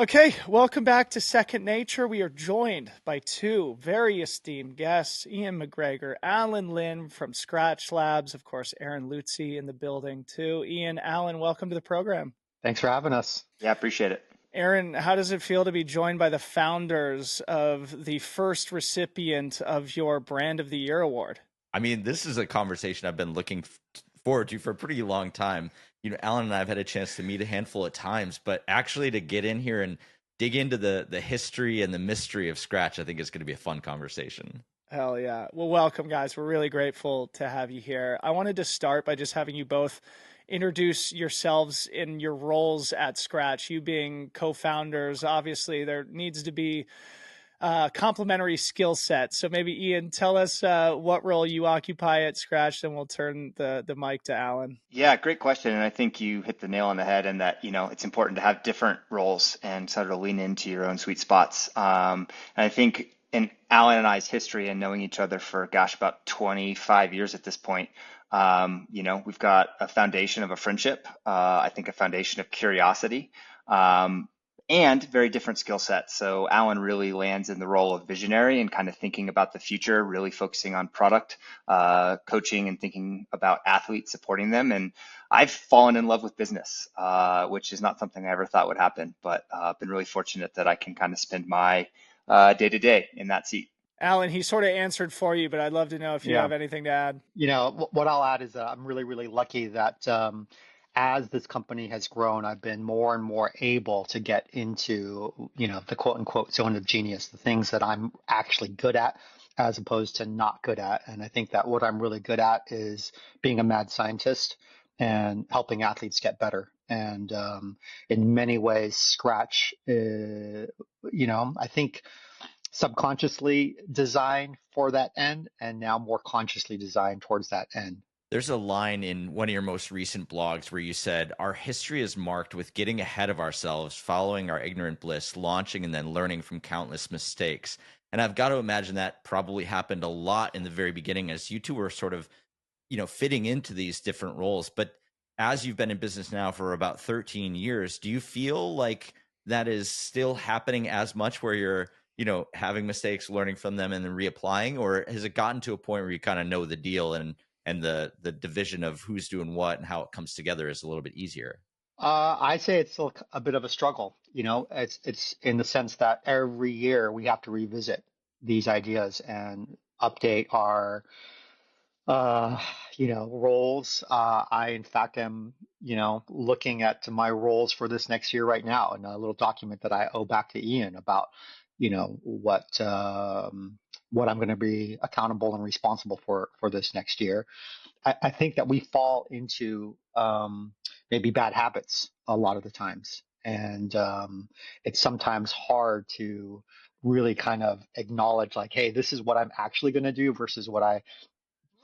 Okay, welcome back to Second Nature. We are joined by two very esteemed guests, Ian MacGregor, Alan Lynn from Skratch Labs, of course, Aaron Lutzi in the building too. Ian, Alan, welcome to the program. Thanks for having us. Yeah, appreciate it. Aaron, how does it feel to be joined by the founders of the first recipient of your Brand of the Year award? I mean, this is a conversation I've been looking forward to for a pretty long time. Alan and I have had a chance to meet a handful of times, but actually to get in here and dig into the history and the mystery of Skratch, I think is going to be a fun conversation. Hell yeah. Well, welcome, guys. We're really grateful to have you here. I wanted to start by just having you both introduce yourselves in your roles at Skratch. You being co-founders, obviously there needs to be complementary skill set. So maybe Ian, tell us what role you occupy at Skratch, then we'll turn the mic to Alan. Yeah, great question. And I think you hit the nail on the head in that, it's important to have different roles and sort of lean into your own sweet spots. And I think in Alan and I's history and knowing each other for, about 25 years at this point, we've got a foundation of a friendship, I think a foundation of curiosity, and very different skill sets. So Alan really lands in the role of visionary and kind of thinking about the future, really focusing on product, coaching and thinking about athletes, supporting them. And I've fallen in love with business, which is not something I ever thought would happen, but I've been really fortunate that I can kind of spend my day to day in that seat. Alan, he sort of answered for you, but I'd love to know if you have anything to add. What I'll add is I'm really, really lucky that as this company has grown, I've been more and more able to get into, the quote unquote zone of genius, the things that I'm actually good at as opposed to not good at. And I think that what I'm really good at is being a mad scientist and helping athletes get better. And in many ways, Skratch, I think subconsciously designed for that end and now more consciously designed towards that end. There's a line in one of your most recent blogs where you said, our history is marked with getting ahead of ourselves, following our ignorant bliss, launching and then learning from countless mistakes. And I've got to imagine that probably happened a lot in the very beginning as you two were sort of, fitting into these different roles. But as you've been in business now for about 13 years, do you feel like that is still happening as much where you're, having mistakes, learning from them and then reapplying? Or has it gotten to a point where you kind of know the deal and the division of who's doing what and how it comes together is a little bit easier? I say it's still a bit of a struggle. It's in the sense that every year we have to revisit these ideas and update our, roles. I, in fact, am, looking at my roles for this next year right now in a little document that I owe back to Ian about, what I'm going to be accountable and responsible for this next year. I think that we fall into maybe bad habits a lot of the times. And it's sometimes hard to really kind of acknowledge like, hey, this is what I'm actually going to do versus what I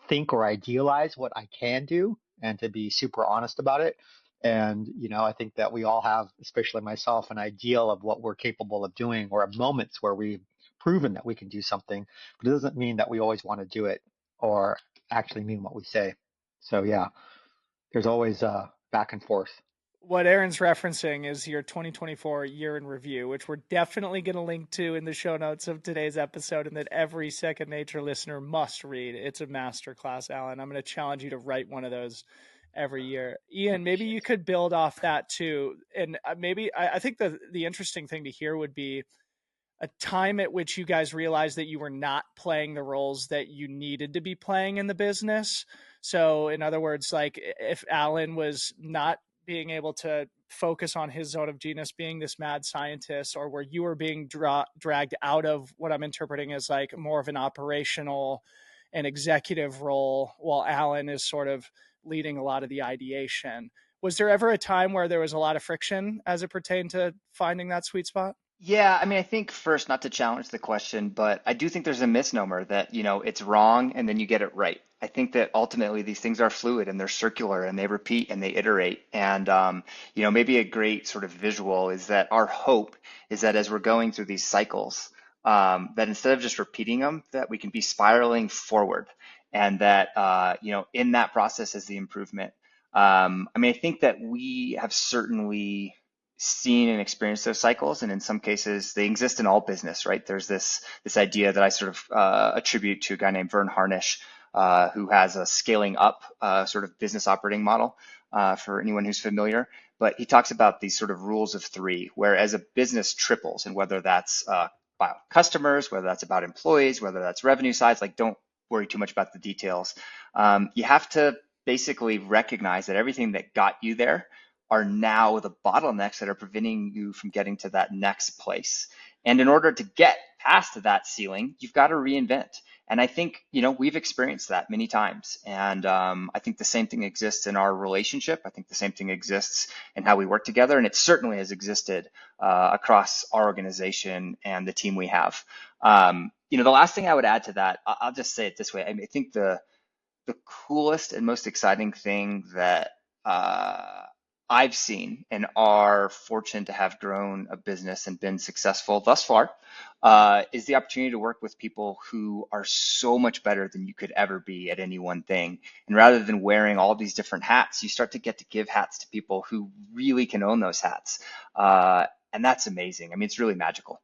think or idealize what I can do, and to be super honest about it. And, I think that we all have, especially myself, an ideal of what we're capable of doing or moments where we've proven that we can do something, but it doesn't mean that we always want to do it or actually mean what we say. So yeah, there's always back and forth. What Aaron's referencing is your 2024 year in review, which we're definitely going to link to in the show notes of today's episode and that every Second Nature listener must read. It's a masterclass, Alan. I'm going to challenge you to write one of those every year. Ian, maybe you could build off that too. And maybe I think the interesting thing to hear would be a time at which you guys realized that you were not playing the roles that you needed to be playing in the business. So in other words, like if Alan was not being able to focus on his zone of genius, being this mad scientist, or where you were being dragged out of what I'm interpreting as like more of an operational and executive role, while Alan is sort of leading a lot of the ideation. Was there ever a time where there was a lot of friction as it pertained to finding that sweet spot? Yeah, I mean, I think first, not to challenge the question, but I do think there's a misnomer that, it's wrong and then you get it right. I think that ultimately these things are fluid and they're circular and they repeat and they iterate. And, maybe a great sort of visual is that our hope is that as we're going through these cycles, that instead of just repeating them, that we can be spiraling forward and that, in that process is the improvement. I mean, I think that we have certainly seen and experienced those cycles, and in some cases they exist in all business, right? There's this idea that I sort of attribute to a guy named Vern Harnish, who has a scaling up sort of business operating model for anyone who's familiar. But he talks about these sort of rules of three, where as a business triples, and whether that's about customers, whether that's about employees, whether that's revenue sides, like don't worry too much about the details. You have to basically recognize that everything that got you there are now the bottlenecks that are preventing you from getting to that next place. And in order to get past that ceiling, you've got to reinvent. And I think, we've experienced that many times. And I think the same thing exists in our relationship. I think the same thing exists in how we work together. And it certainly has existed across our organization and the team we have. The last thing I would add to that, I'll just say it this way. I mean, I think the coolest and most exciting thing that I've seen and are fortunate to have grown a business and been successful thus far is the opportunity to work with people who are so much better than you could ever be at any one thing. And rather than wearing all these different hats, you start to get to give hats to people who really can own those hats. And that's amazing. I mean, it's really magical.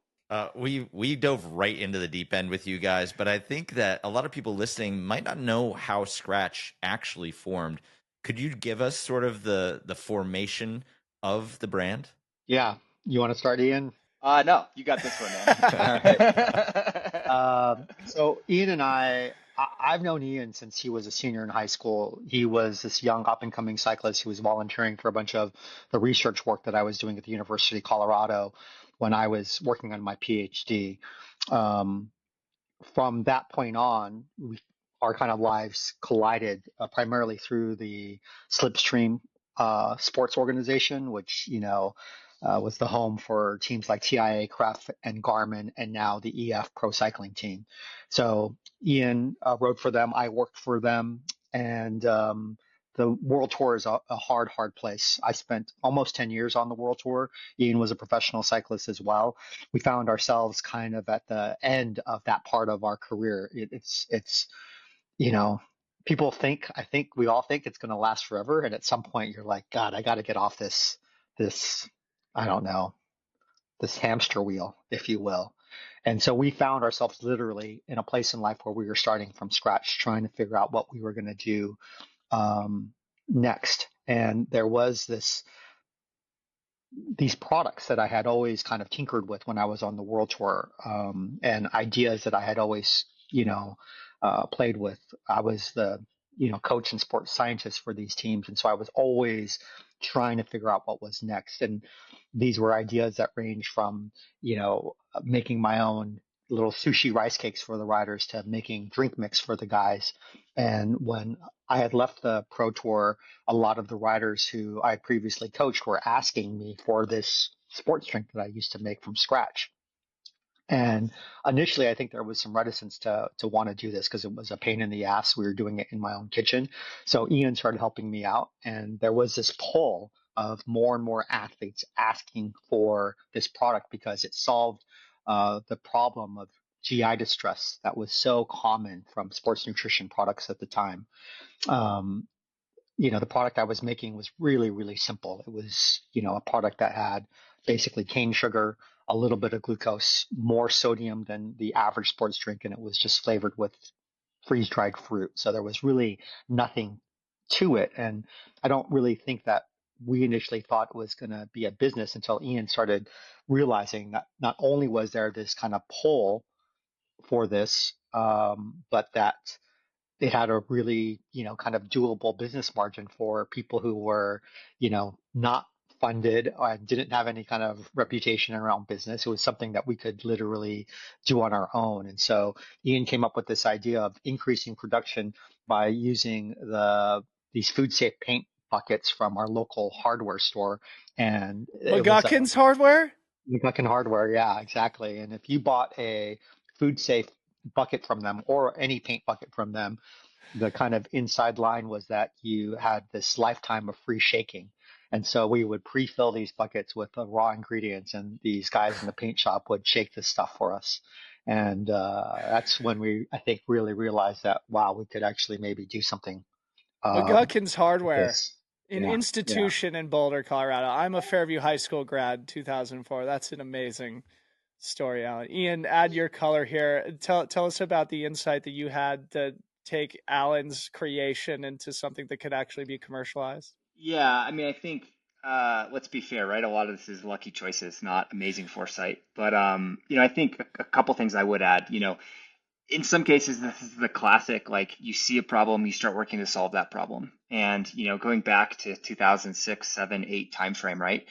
We dove right into the deep end with you guys, but I think that a lot of people listening might not know how Skratch actually formed. Could you give us sort of the formation of the brand? Yeah. You want to start, Ian? No, you got this one, All right. So Ian and I've known Ian since he was a senior in high school. He was this young up and coming cyclist who was volunteering for a bunch of the research work that I was doing at the University of Colorado when I was working on my PhD. Um, from that point on, our kind of lives collided primarily through the Slipstream sports organization, which, was the home for teams like TIA, Craft, and Garmin, and now the EF Pro Cycling Team. So Ian rode for them. I worked for them. And the World Tour is a hard, hard place. I spent almost 10 years on the World Tour. Ian was a professional cyclist as well. We found ourselves kind of at the end of that part of our career. It's you know, I think we all think it's going to last forever. And at some point you're like, God, I got to get off this, I don't know, this hamster wheel, if you will. And so we found ourselves literally in a place in life where we were starting from scratch, trying to figure out what we were going to do next. And there was these products that I had always kind of tinkered with when I was on the world tour, and ideas that I had always, played with. I was the, coach and sports scientist for these teams. And so I was always trying to figure out what was next. And these were ideas that range from, making my own little sushi rice cakes for the riders to making drink mix for the guys. And when I had left the pro tour, a lot of the riders who I previously coached were asking me for this sports drink that I used to make from scratch. And initially, I think there was some reticence to want to do this because it was a pain in the ass. We were doing it in my own kitchen. So Ian started helping me out, and there was this pull of more and more athletes asking for this product because it solved the problem of GI distress that was so common from sports nutrition products at the time. Um, the product I was making was really, really simple. It was, a product that had basically cane sugar, a little bit of glucose, more sodium than the average sports drink, and it was just flavored with freeze dried fruit. So there was really nothing to it. And I don't really think that we initially thought it was going to be a business until Ian started realizing that not only was there this kind of pull for this, but that it had a really, kind of doable business margin for people who were, not funded and didn't have any kind of reputation around business. It was something that we could literally do on our own. And so Ian came up with this idea of increasing production by using these food safe paint buckets from our local hardware store. And it was McGuckin's Hardware? McGuckin Hardware. Yeah, exactly. And if you bought a food safe bucket from them or any paint bucket from them, the kind of inside line was that you had this lifetime of free shaking. And so we would pre-fill these buckets with the raw ingredients, and these guys in the paint shop would shake this stuff for us. And that's when we, I think, really realized that, wow, we could actually maybe do something McGuckin's with Hardware. this. An Yeah. Yeah. institution in Boulder, Colorado. I'm a Fairview High School grad, 2004. That's an amazing story, Alan. Ian, add your color here. Tell us about the insight that you had to take Alan's creation into something that could actually be commercialized. Yeah, I mean, I think let's be fair, right? A lot of this is lucky choices, not amazing foresight. But I think a couple things I would add. In some cases, this is the classic, like you see a problem, you start working to solve that problem. And, going back to 2006, 7, 8 timeframe, right?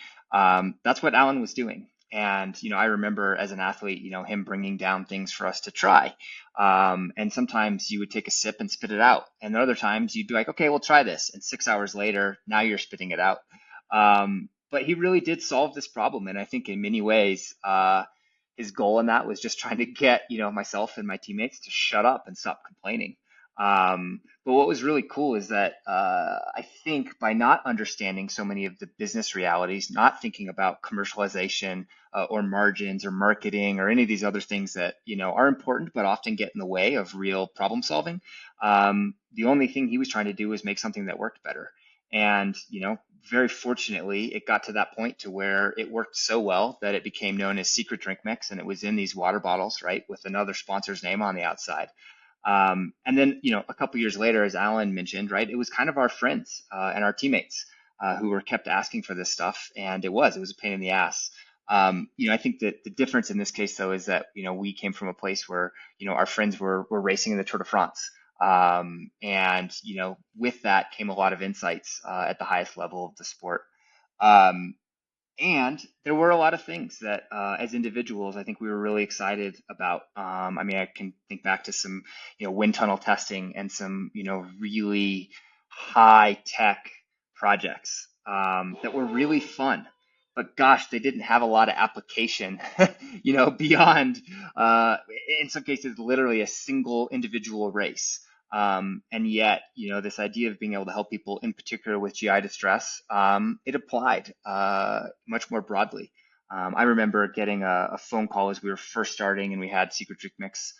That's what Alan was doing. And, I remember as an athlete, him bringing down things for us to try. And sometimes you would take a sip and spit it out. And other times you'd be like, okay, we'll try this. And 6 hours later, now you're spitting it out. But he really did solve this problem. And I think in many ways, his goal in that was just trying to get, myself and my teammates to shut up and stop complaining. But what was really cool is that I think by not understanding so many of the business realities, not thinking about commercialization or margins or marketing or any of these other things that are important but often get in the way of real problem solving, the only thing he was trying to do was make something that worked better. And very fortunately, it got to that point to where it worked so well that it became known as Secret Drink Mix, and it was in these water bottles, right, with another sponsor's name on the outside. And then, a couple years later, as Alan mentioned, right, it was kind of our friends and our teammates who were kept asking for this stuff, and it was a pain in the ass. I think that the difference in this case, though, is that we came from a place where our friends were racing in the Tour de France. And with that came a lot of insights at the highest level of the sport. Um, and there were a lot of things that, as individuals, I think we were really excited about. I mean, I can think back to some, wind tunnel testing and some, really high tech projects that were really fun. But gosh, they didn't have a lot of application, beyond, in some cases, literally a single individual race. And yet, this idea of being able to help people, in particular with GI distress, it applied much more broadly. I remember getting a phone call as we were first starting, and we had Secret Drink Mix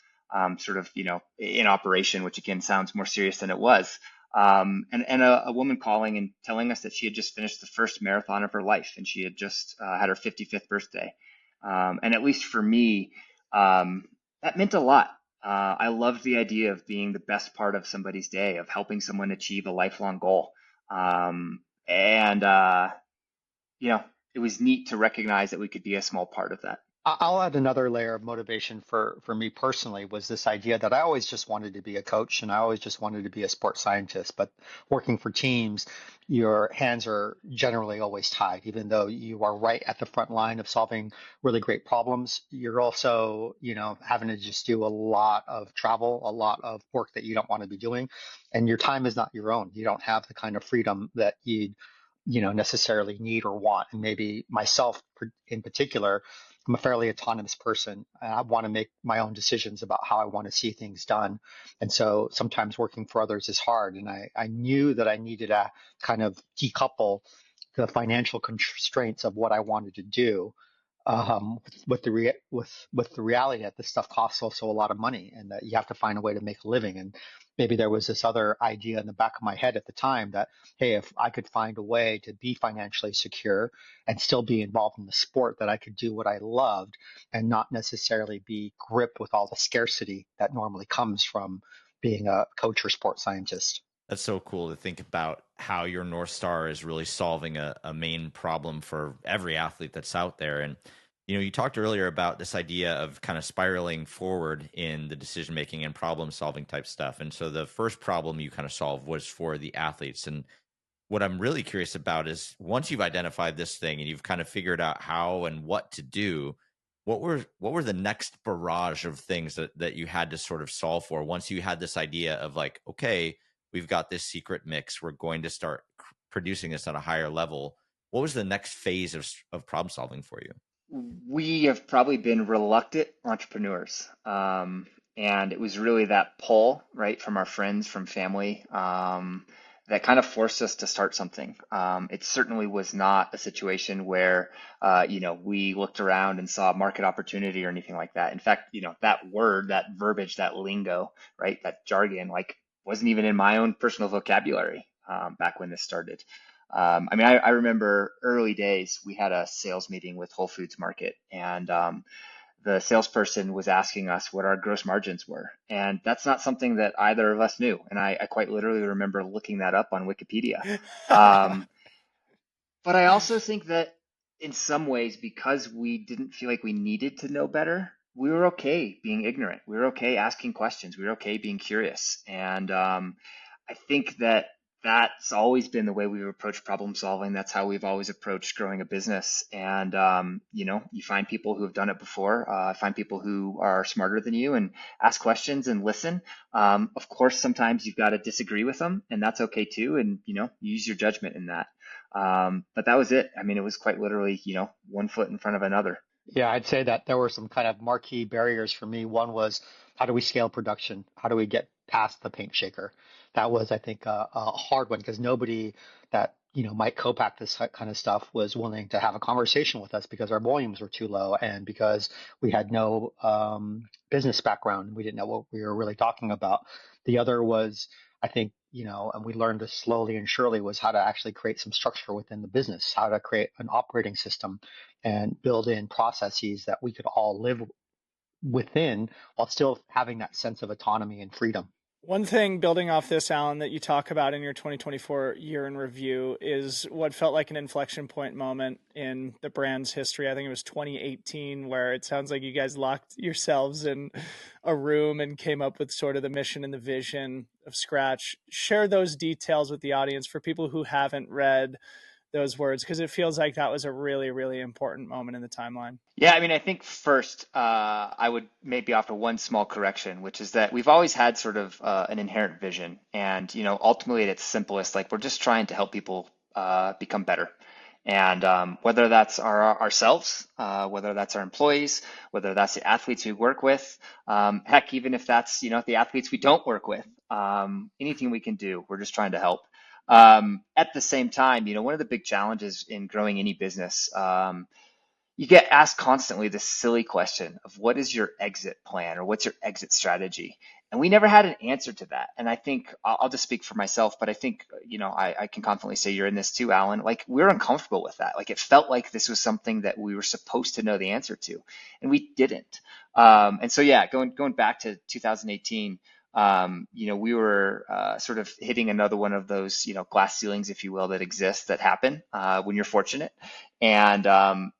sort of, in operation, which again sounds more serious than it was. And a woman calling and telling us that she had just finished the first marathon of her life, and she had just had her 55th birthday. And at least for me, that meant a lot. I loved the idea of being the best part of somebody's day, of helping someone achieve a lifelong goal. And it was neat to recognize that we could be a small part of that. I'll add another layer of motivation for me personally was this idea that I always just wanted to be a coach and I always just wanted to be a sports scientist. But working for teams, your hands are generally always tied, even though you are right at the front line of solving really great problems. You're also, having to just do a lot of travel, a lot of work that you don't want to be doing, and your time is not your own. You don't have the kind of freedom that you'd necessarily need or want. And maybe myself in particular, I'm a fairly autonomous person. I want to make my own decisions about how I want to see things done. And so sometimes working for others is hard. And I knew that I needed to kind of decouple the financial constraints of what I wanted to do with the reality that this stuff costs also a lot of money and that you have to find a way to make a living. And maybe there was this other idea in the back of my head at the time that, hey, if I could find a way to be financially secure and still be involved in the sport, that I could do what I loved and not necessarily be gripped with all the scarcity that normally comes from being a coach or sports scientist. That's so cool to think about how your North Star is really solving a main problem for every athlete that's out there. And, you talked earlier about this idea of kind of spiraling forward in the decision making and problem solving type stuff. And so the first problem you kind of solved was for the athletes. And what I'm really curious about is once you've identified this thing and you've kind of figured out how and what to do, what were the next barrage of things that you had to sort of solve for once you had this idea of like, okay, we've got this secret mix, we're going to start producing this at a higher level. What was the next phase of problem solving for you? We have probably been reluctant entrepreneurs. And it was really that pull, right, from our friends, from family, that kind of forced us to start something. It certainly was not a situation where, we looked around and saw market opportunity or anything like that. In fact, that word, that verbiage, that lingo, right, that jargon, like wasn't even in my own personal vocabulary back when this started. I mean, I remember early days, we had a sales meeting with Whole Foods Market, and the salesperson was asking us what our gross margins were. And that's not something that either of us knew. And I quite literally remember looking that up on Wikipedia. Um, but I also think that in some ways, because we didn't feel like we needed to know better, we were okay being ignorant. We were okay asking questions. We were okay being curious. And I think that that's always been the way we've approached problem solving. That's how we've always approached growing a business. And you find people who have done it before. Find people who are smarter than you and ask questions and listen. Of course, sometimes you've got to disagree with them, and that's okay too. And use your judgment in that. But that was it. I mean, it was quite literally, one foot in front of another. Yeah, I'd say that there were some kind of marquee barriers for me. One was, how do we scale production? How do we get past the paint shaker? That was, I think, a hard one because nobody that, might co-pack this kind of stuff was willing to have a conversation with us because our volumes were too low and because we had no business background. We didn't know what we were really talking about. The other was, I think, and we learned this slowly and surely, was how to actually create some structure within the business, how to create an operating system and build in processes that we could all live within while still having that sense of autonomy and freedom. One thing building off this, Alan, that you talk about in your 2024 year in review is what felt like an inflection point moment in the brand's history. I think it was 2018, where it sounds like you guys locked yourselves in a room and came up with sort of the mission and the vision of Skratch. Share those details with the audience for people who haven't read those words, because it feels like that was a really, really important moment in the timeline. Yeah, I mean, I think first, I would maybe offer one small correction, which is that we've always had sort of an inherent vision. And, ultimately at its simplest, like we're just trying to help people become better. And whether that's ourselves, whether that's our employees, whether that's the athletes we work with, heck, even if that's, the athletes we don't work with, anything we can do, we're just trying to help. At the same time, one of the big challenges in growing any business, you get asked constantly this silly question of what is your exit plan or what's your exit strategy? And we never had an answer to that. And I think I'll just speak for myself, but I think, I can confidently say you're in this too, Alan. Like we're uncomfortable with that. Like it felt like this was something that we were supposed to know the answer to, and we didn't. And so, yeah, going back to 2018, we were sort of hitting another one of those, glass ceilings, if you will, that exist, that happen when you're fortunate. And,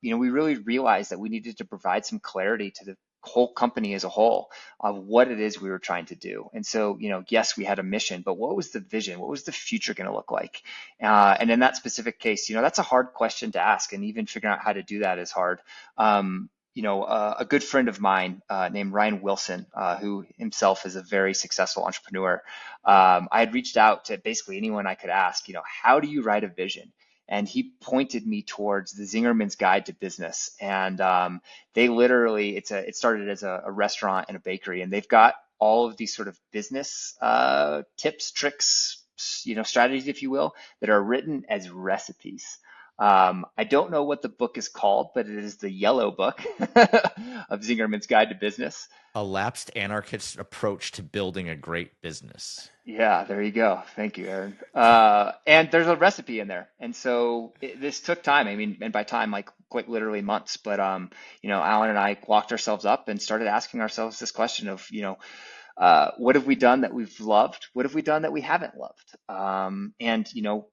we really realized that we needed to provide some clarity to the whole company as a whole of what it is we were trying to do. And so, yes, we had a mission, but what was the vision? What was the future going to look like? And in that specific case, that's a hard question to ask, and even figuring out how to do that is hard. A good friend of mine named Ryan Wilson, who himself is a very successful entrepreneur, I had reached out to basically anyone I could ask, how do you write a vision? And he pointed me towards the Zingerman's Guide to Business. And they literally, it started as a restaurant and a bakery, and they've got all of these sort of business tips, tricks, strategies, if you will, that are written as recipes. I don't know what the book is called, but it is the yellow book of Zingerman's Guide to Business. A lapsed anarchist approach to building a great business. Yeah, there you go. Thank you, Aaron. And there's a recipe in there. And so this took time. I mean, and by time, like quite literally months. But, Alan and I locked ourselves up and started asking ourselves this question of, what have we done that we've loved? What have we done that we haven't loved? And,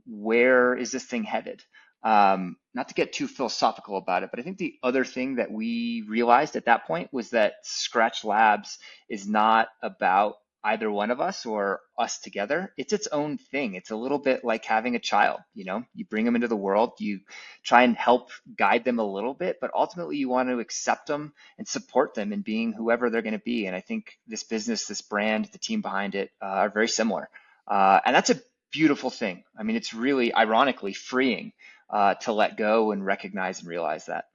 where is this thing headed? Not to get too philosophical about it, but I think the other thing that we realized at that point was that Skratch Labs is not about either one of us or us together. It's its own thing. It's a little bit like having a child. You bring them into the world, you try and help guide them a little bit, but ultimately you want to accept them and support them in being whoever they're going to be. And I think this business, this brand, the team behind it are very similar. And that's a beautiful thing. I mean, it's really ironically freeing to let go and recognize and realize that.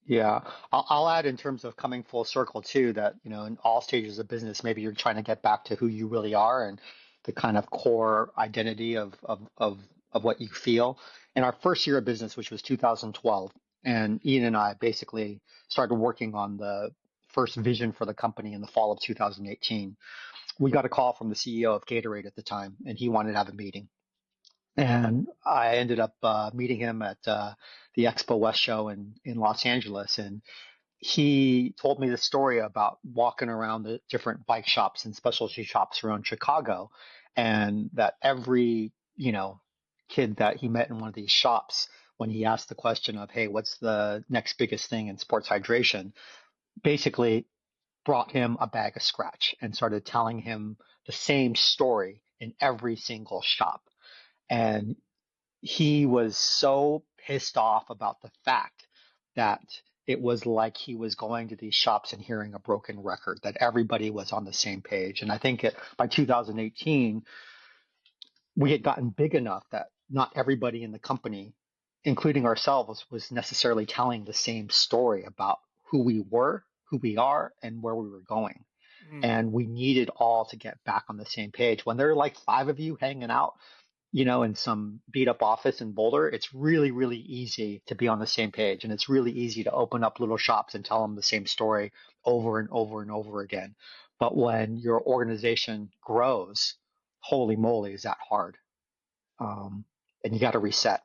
Yeah, I'll add in terms of coming full circle too, that, in all stages of business, maybe you're trying to get back to who you really are and the kind of core identity of what you feel. In our first year of business, which was 2012, and Ian and I basically started working on the first vision for the company in the fall of 2018. We got a call from the CEO of Gatorade at the time, and he wanted to have a meeting. And I ended up meeting him at the Expo West show in Los Angeles. And he told me the story about walking around the different bike shops and specialty shops around Chicago, and that every, kid that he met in one of these shops, when he asked the question of, hey, what's the next biggest thing in sports hydration, basically brought him a bag of Skratch and started telling him the same story in every single shop. And he was so pissed off about the fact that it was like he was going to these shops and hearing a broken record, that everybody was on the same page. And I think by 2018, we had gotten big enough that not everybody in the company, including ourselves, was necessarily telling the same story about who we were, who we are, and where we were going. And we needed all to get back on the same page. When there are like 5 of you hanging out, in some beat up office in Boulder, it's really, really easy to be on the same page. And it's really easy to open up little shops and tell them the same story over and over and over again. But when your organization grows, holy moly, is that hard. And you got to reset.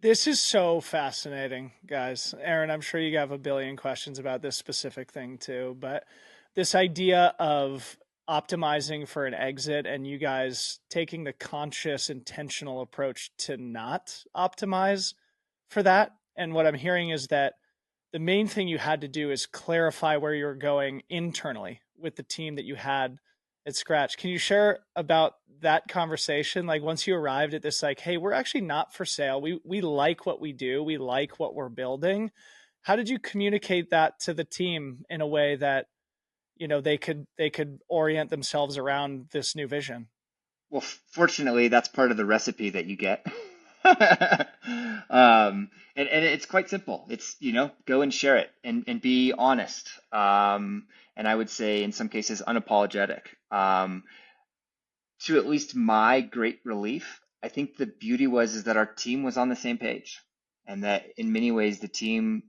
This is so fascinating, guys. Aaron, I'm sure you have a billion questions about this specific thing too, but this idea of optimizing for an exit and you guys taking the conscious, intentional approach to not optimize for that. And what I'm hearing is that the main thing you had to do is clarify where you're going internally with the team that you had at Skratch. Can you share about that conversation? Like once you arrived at this, like, hey, we're actually not for sale. We like what we do. We like what we're building. How did you communicate that to the team in a way that, they could orient themselves around this new vision? Well, fortunately, that's part of the recipe that you get. And it's quite simple. It's, go and share it and be honest. And I would say in some cases unapologetic. To at least my great relief, I think the beauty is that our team was on the same page, and that in many ways the team,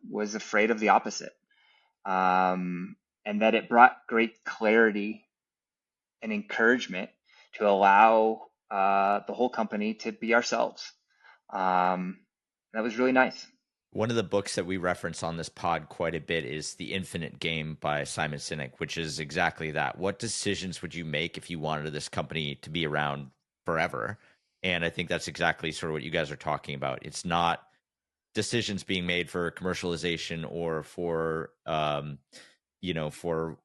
was afraid of the opposite. And that it brought great clarity and encouragement to allow the whole company to be ourselves. That was really nice. One of the books that we reference on this pod quite a bit is The Infinite Game by Simon Sinek, which is exactly that. What decisions would you make if you wanted this company to be around forever? And I think that's exactly sort of what you guys are talking about. It's not decisions being made for commercialization or for for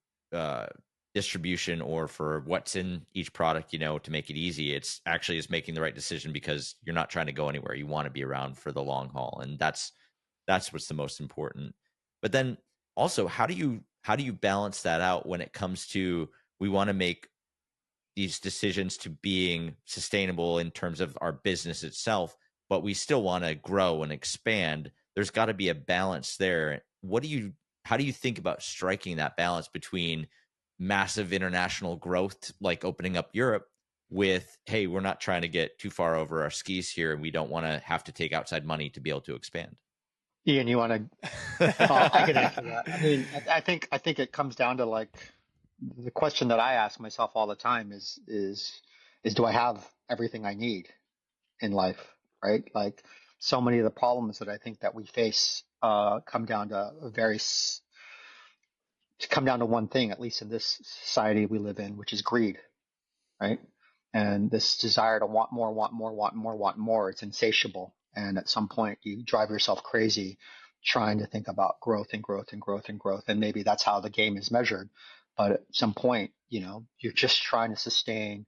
distribution or for what's in each product, to make it easy. It's actually just making the right decision because you're not trying to go anywhere. You want to be around for the long haul, and that's what's the most important. But then also, how do you balance that out when it comes to, we want to make these decisions to being sustainable in terms of our business itself, but we still want to grow and expand? There's got to be a balance there. How do you think about striking that balance between massive international growth, like opening up Europe, with, hey, we're not trying to get too far over our skis here, and we don't want to have to take outside money to be able to expand? Ian, you want to? I can answer that. I mean, I think it comes down to like the question that I ask myself all the time is do I have everything I need in life, right? Like so many of the problems that I think that we face come down to one thing, at least in this society we live in, which is greed, right? And this desire to want more, want more, want more, want more. It's insatiable. And at some point, you drive yourself crazy trying to think about growth and growth and growth and growth. And maybe that's how the game is measured. But at some point, you're just trying to sustain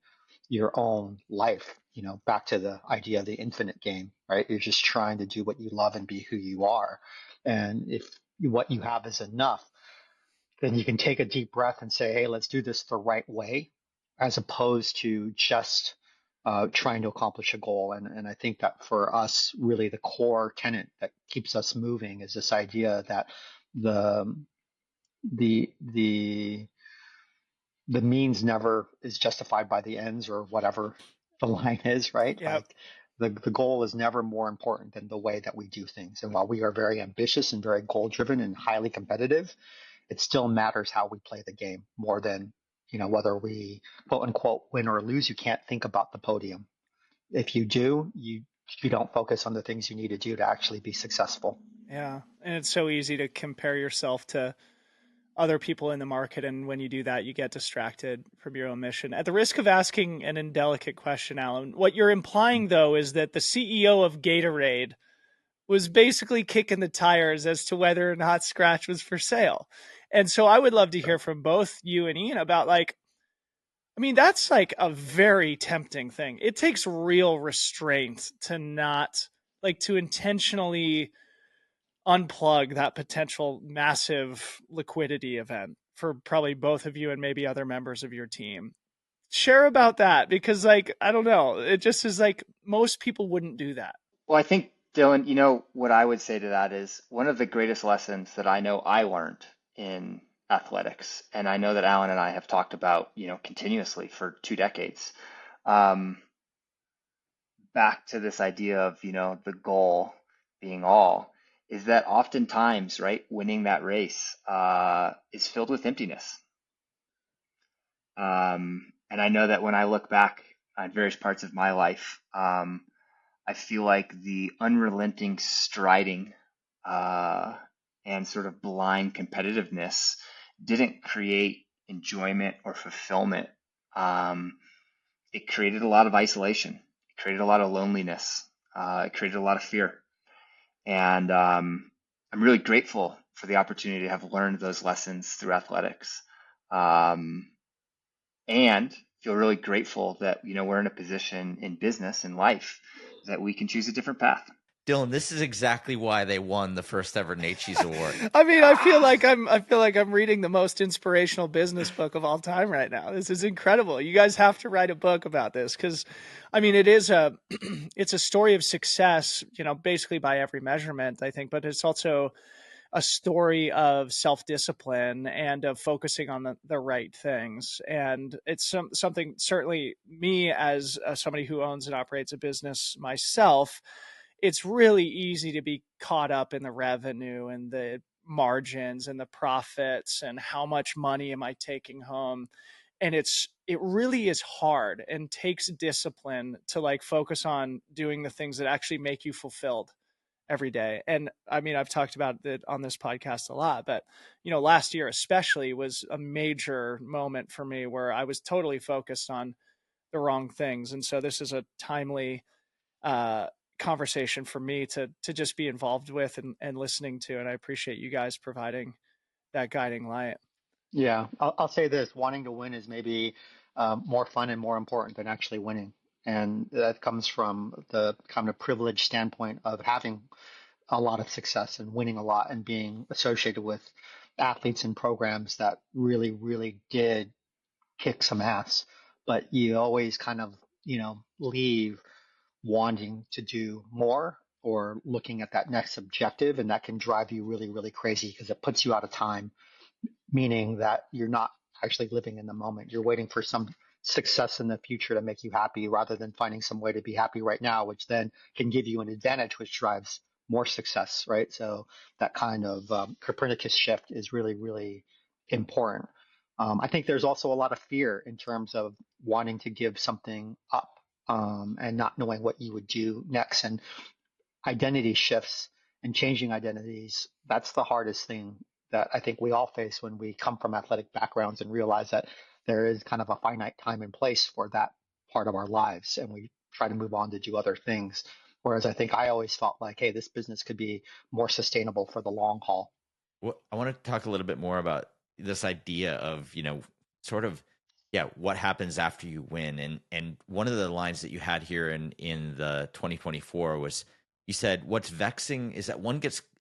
your own life, back to the idea of the infinite game, right? You're just trying to do what you love and be who you are. And if what you have is enough, then you can take a deep breath and say, hey, let's do this the right way, as opposed to just trying to accomplish a goal. And I think that for us, really the core tenet that keeps us moving is this idea that the the the the means never is justified by the ends, or whatever the line is, right? Yep. Like the goal is never more important than the way that we do things. And while we are very ambitious and very goal driven and highly competitive, it still matters how we play the game more than, whether we quote unquote win or lose. You can't think about the podium. if you do, you don't focus on the things you need to do to actually be successful. Yeah. And it's so easy to compare yourself to other people in the market. And when you do that, you get distracted from your own mission. At the risk of asking an indelicate question, Alan, what you're implying, though, is that the CEO of Gatorade was basically kicking the tires as to whether or not Skratch was for sale. And so I would love to hear from both you and Ian about, like, I mean, that's like a very tempting thing. It takes real restraint to not, like, to intentionally unplug that potential massive liquidity event for probably both of you and maybe other members of your team. Share about that, because, like, I don't know, it just is like most people wouldn't do that. Well, I think, Dylan, what I would say to that is one of the greatest lessons that I know I learned in athletics, and I know that Alan and I have talked about, continuously for 2 decades. Um, Back to this idea of, the goal being all, is that oftentimes, right, winning that race is filled with emptiness. And I know that when I look back on various parts of my life, I feel like the unrelenting striding uh, and sort of blind competitiveness didn't create enjoyment or fulfillment. Um, it created a lot of isolation. It created a lot of loneliness. It created a lot of fear. And I'm really grateful for the opportunity to have learned those lessons through athletics. Um, and feel really grateful that we're in a position in business and life that we can choose a different path. Dylan, this is exactly why they won the first ever Nate Cheese Award. I mean, I feel like I'm reading the most inspirational business book of all time right now. This is incredible. You guys have to write a book about this, because, I mean, it is a it's a story of success, basically by every measurement, I think, but it's also a story of self-discipline and of focusing on the right things. And it's something, certainly me as somebody who owns and operates a business myself, it's really easy to be caught up in the revenue and the margins and the profits and how much money am I taking home. And it really is hard and takes discipline to, like, focus on doing the things that actually make you fulfilled every day. And I mean, I've talked about it on this podcast a lot, but, last year especially was a major moment for me where I was totally focused on the wrong things. And so this is a timely uh, conversation for me to just be involved with and listening to. And I appreciate you guys providing that guiding light. Yeah, I'll say this: wanting to win is maybe more fun and more important than actually winning, and that comes from the kind of privileged standpoint of having a lot of success and winning a lot and being associated with athletes and programs that really, really did kick some ass. But you always kind of, leave wanting to do more or looking at that next objective, and that can drive you really, really crazy because it puts you out of time, meaning that you're not actually living in the moment. You're waiting for some success in the future to make you happy rather than finding some way to be happy right now, which then can give you an advantage, which drives more success, right? So that kind of Copernicus shift is really, really important. I think there's also a lot of fear in terms of wanting to give something up and not knowing what you would do next. And identity shifts and changing identities, that's the hardest thing that I think we all face when we come from athletic backgrounds and realize that there is kind of a finite time and place for that part of our lives, and we try to move on to do other things. Whereas I think I always felt like, hey, this business could be more sustainable for the long haul. Well, I want to talk a little bit more about this idea of, sort of, yeah, what happens after you win. And one of the lines that you had here in the 2024 was, you said, what's vexing is that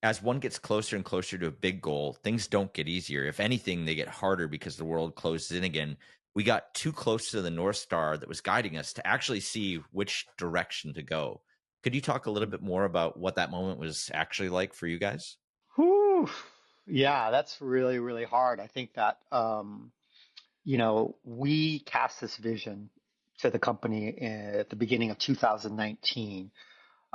as one gets closer and closer to a big goal, things don't get easier. If anything, they get harder because the world closes in again. We got too close to the North Star that was guiding us to actually see which direction to go. Could you talk a little bit more about what that moment was actually like for you guys? Whew. Yeah, that's really, really hard. I think that, we cast this vision to the company at the beginning of 2019.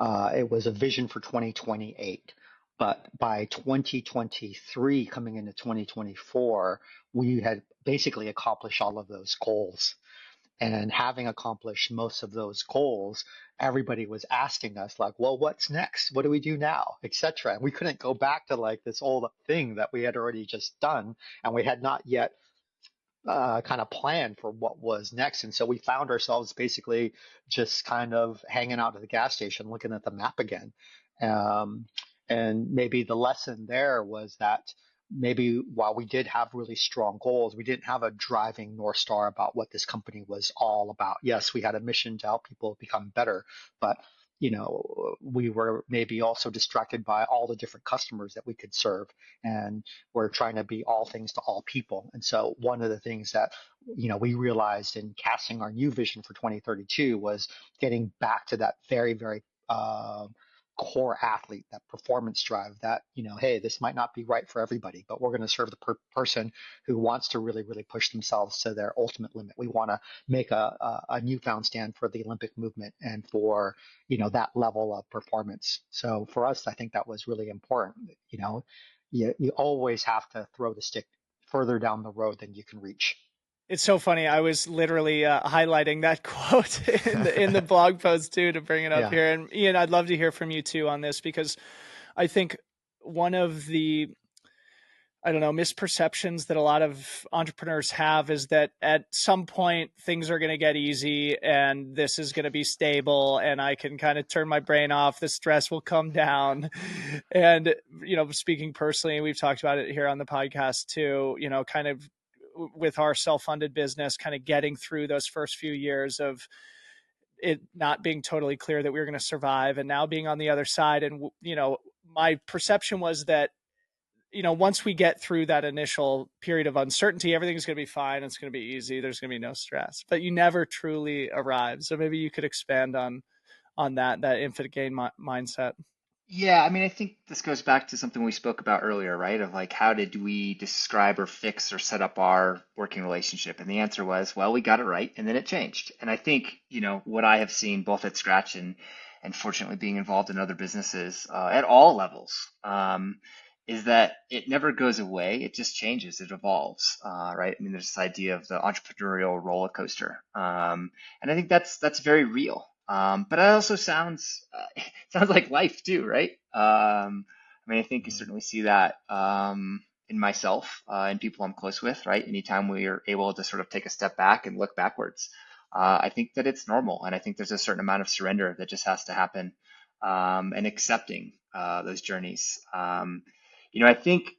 It was a vision for 2028. But by 2023, coming into 2024, we had basically accomplished all of those goals. And having accomplished most of those goals, everybody was asking us like, well, what's next? What do we do now? Etc. And we couldn't go back to like this old thing that we had already just done, and we had not yet kind of plan for what was next. And so we found ourselves basically just kind of hanging out at the gas station, looking at the map again. Um, and maybe the lesson there was that maybe while we did have really strong goals, we didn't have a driving North Star about what this company was all about. Yes, we had a mission to help people become better, but we were maybe also distracted by all the different customers that we could serve. And we're trying to be all things to all people. And so one of the things that, we realized in casting our new vision for 2032 was getting back to that very, very core athlete, that performance drive that, hey, this might not be right for everybody, but we're going to serve the person who wants to really, really push themselves to their ultimate limit. We want to make a newfound stand for the Olympic movement and for, that level of performance. So for us, I think that was really important. You always have to throw the stick further down the road than you can reach. It's so funny. I was literally highlighting that quote in the blog post too to bring it up Yeah. here. And Ian, I'd love to hear from you too on this, because I think one of the, I don't know, misperceptions that a lot of entrepreneurs have is that at some point things are going to get easy and this is going to be stable and I can kind of turn my brain off. The stress will come down. And, speaking personally, we've talked about it here on the podcast too, kind of with our self-funded business, kind of getting through those first few years of it not being totally clear that we were going to survive, and now being on the other side. And, my perception was that, once we get through that initial period of uncertainty, everything's going to be fine. It's going to be easy. There's going to be no stress, but you never truly arrive. So maybe you could expand on that infinite gain mindset. Yeah, I mean, I think this goes back to something we spoke about earlier, right? Of like, how did we describe or fix or set up our working relationship? And the answer was, well, we got it right, and then it changed. And I think, what I have seen both at Scratch and fortunately being involved in other businesses at all levels, is that it never goes away. It just changes. It evolves, right? I mean, there's this idea of the entrepreneurial roller coaster, and I think that's very real. But it also sounds like life too, right? I mean, I think you certainly see that in myself and people I'm close with, right? Anytime we are able to sort of take a step back and look backwards, I think that it's normal, and I think there's a certain amount of surrender that just has to happen, and accepting those journeys. I think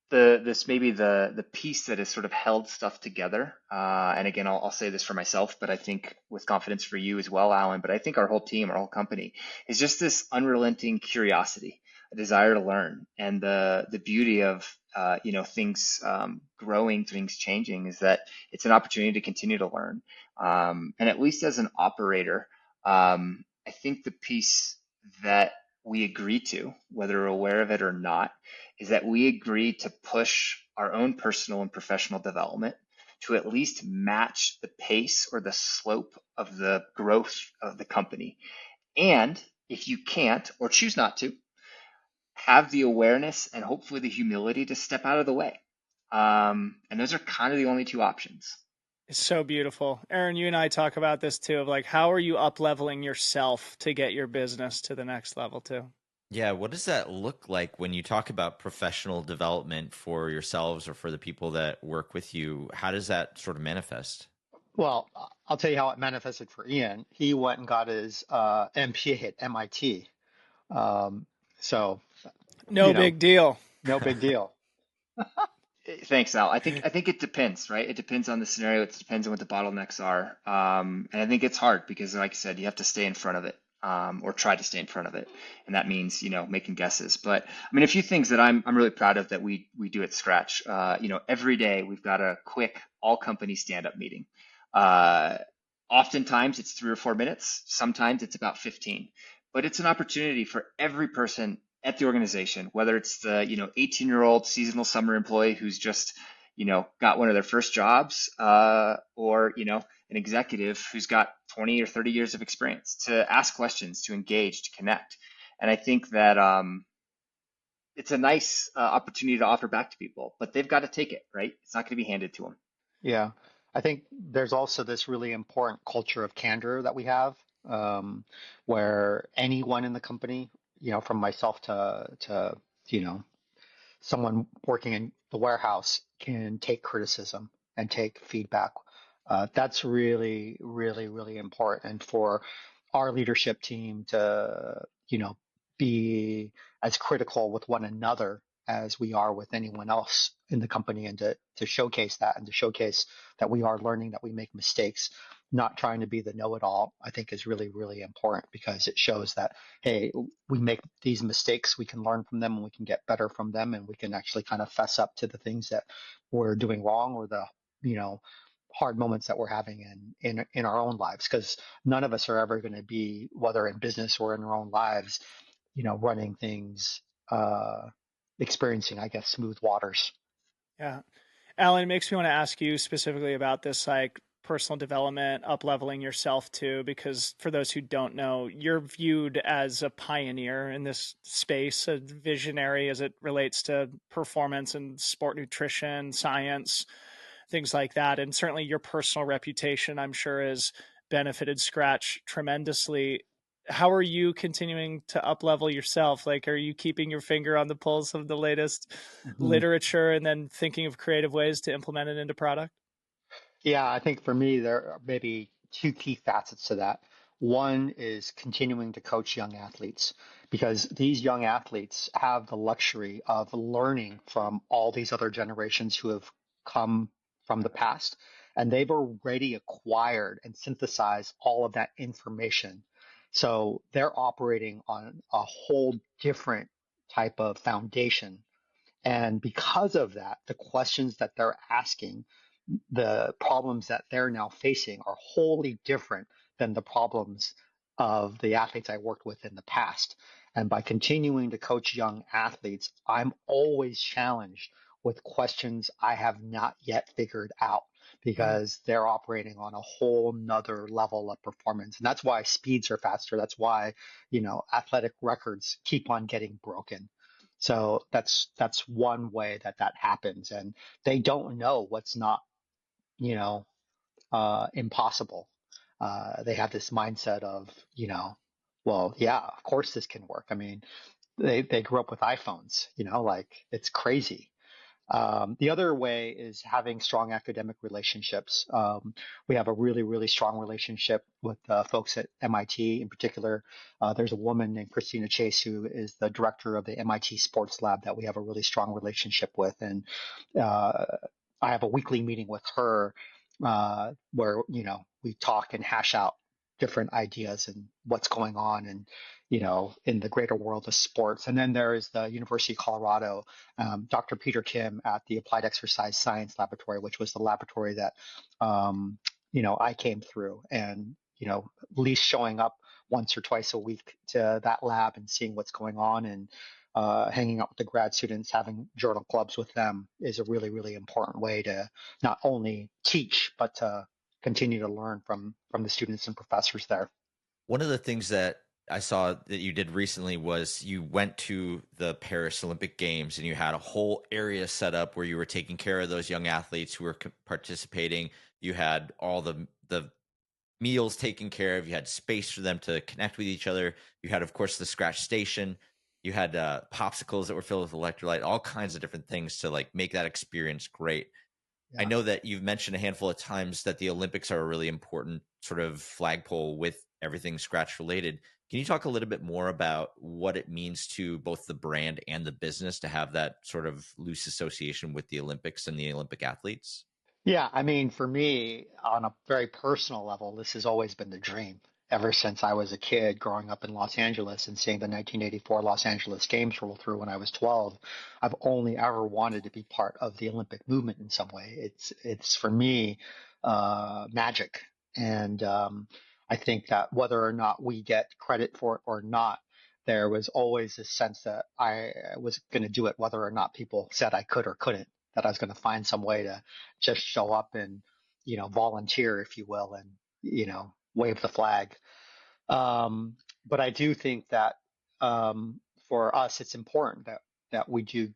the piece that has sort of held stuff together, and again, I'll say this for myself, but I think with confidence for you as well, Alan, but I think our whole team, our whole company, is just this unrelenting curiosity, a desire to learn. And the beauty of things growing, things changing, is that it's an opportunity to continue to learn. And at least as an operator, I think the piece that we agree to, whether we're aware of it or not, is that we agree to push our own personal and professional development to at least match the pace or the slope of the growth of the company. And if you can't or choose not to, have the awareness and hopefully the humility to step out of the way. And those are kind of the only two options. It's so beautiful. Aaron, you and I talk about this too, of like, how are you up leveling yourself to get your business to the next level too? Yeah, what does that look like when you talk about professional development for yourselves or for the people that work with you? How does that sort of manifest? Well, I'll tell you how it manifested for Ian. He went and got his MBA at MIT. Um, so, No big deal. no big deal. Thanks, Al. I think it depends, right? It depends on the scenario. It depends on what the bottlenecks are. And I think it's hard because, like I said, you have to stay in front of it, or try to stay in front of it, and that means making guesses. But I mean, a few things that I'm really proud of that we do at Scratch. Every day we've got a quick all company stand up meeting. Uh, Oftentimes it's 3 or 4 minutes. Sometimes it's about 15. But it's an opportunity for every person at the organization, whether it's the 18-year-old seasonal summer employee who's just got one of their first jobs, or an executive who's got 20 or 30 years of experience, to ask questions, to engage, to connect. And I think that it's a nice opportunity to offer back to people, but they've got to take it, right? It's not going to be handed to them. Yeah. I think there's also this really important culture of candor that we have, um, where anyone in the company, from myself to you know someone working in the warehouse can take criticism and take feedback. That's really, really, really important. And for our leadership team to, be as critical with one another as we are with anyone else in the company, and to showcase that, and to showcase that we are learning, that we make mistakes, not trying to be the know-it-all, I think is really, really important, because it shows that, hey, we make these mistakes, we can learn from them, and we can get better from them, and we can actually kind of fess up to the things that we're doing wrong, or the, you know, hard moments that we're having in our own lives, because none of us are ever going to be, whether in business or in our own lives, running things, uh, experiencing, I guess, smooth waters. Yeah. Alan, it makes me want to ask you specifically about this, like personal development, up leveling yourself too, because for those who don't know, you're viewed as a pioneer in this space, a visionary as it relates to performance and sport nutrition, science, things like that. And certainly your personal reputation, I'm sure, has benefited Skratch tremendously. How are you continuing to up level yourself? Like, are you keeping your finger on the pulse of the latest Mhm. literature and then thinking of creative ways to implement it into product? Yeah, I think for me, there are maybe two key facets to that. One is continuing to coach young athletes, because these young athletes have the luxury of learning from all these other generations who have come from the past, and they've already acquired and synthesized all of that information. So they're operating on a whole different type of foundation. And because of that, the questions that they're asking, the problems that they're now facing, are wholly different than the problems of the athletes I worked with in the past. And by continuing to coach young athletes, I'm always challenged with questions I have not yet figured out, Mm, because they're operating on a whole nother level of performance. And that's why speeds are faster. That's why, athletic records keep on getting broken. So that's one way that that happens. And they don't know what's not, you know, impossible. They have this mindset of, well, yeah, of course this can work. I mean, they grew up with iPhones, like it's crazy. The other way is having strong academic relationships. We have a really, really strong relationship with folks at MIT in particular. There's a woman named Christina Chase, who is the director of the MIT Sports Lab, that we have a really strong relationship with. And uh, I have a weekly meeting with her, where, we talk and hash out different ideas and what's going on, and, in the greater world of sports. And then there is the University of Colorado, Dr. Peter Kim at the Applied Exercise Science Laboratory, which was the laboratory that, I came through, and, at least showing up once or twice a week to that lab and seeing what's going on, and hanging out with the grad students, having journal clubs with them, is a really, really important way to not only teach, but to continue to learn from the students and professors there. One of the things that I saw that you did recently was you went to the Paris Olympic Games and you had a whole area set up where you were taking care of those young athletes who were participating. You had all the meals taken care of. You had space for them to connect with each other. You had, of course, the Skratch station. You had popsicles that were filled with electrolyte, all kinds of different things to like make that experience great. I Yeah. know that you've mentioned a handful of times that the Olympics are a really important sort of flagpole with everything Skratch related. Can you talk a little bit more about what it means to both the brand and the business to have that sort of loose association with the Olympics and the Olympic athletes? Yeah, I mean, for me, on a very personal level, this has always been the dream. Ever since I was a kid growing up in Los Angeles and seeing the 1984 Los Angeles Games roll through when I was 12, I've only ever wanted to be part of the Olympic movement in some way. It's for me, magic. And I think that whether or not we get credit for it or not, there was always a sense that I was going to do it, whether or not people said I could or couldn't, that I was going to find some way to just show up and, volunteer, if you will, and, wave the flag. Um, but I do think that, for us, it's important that we do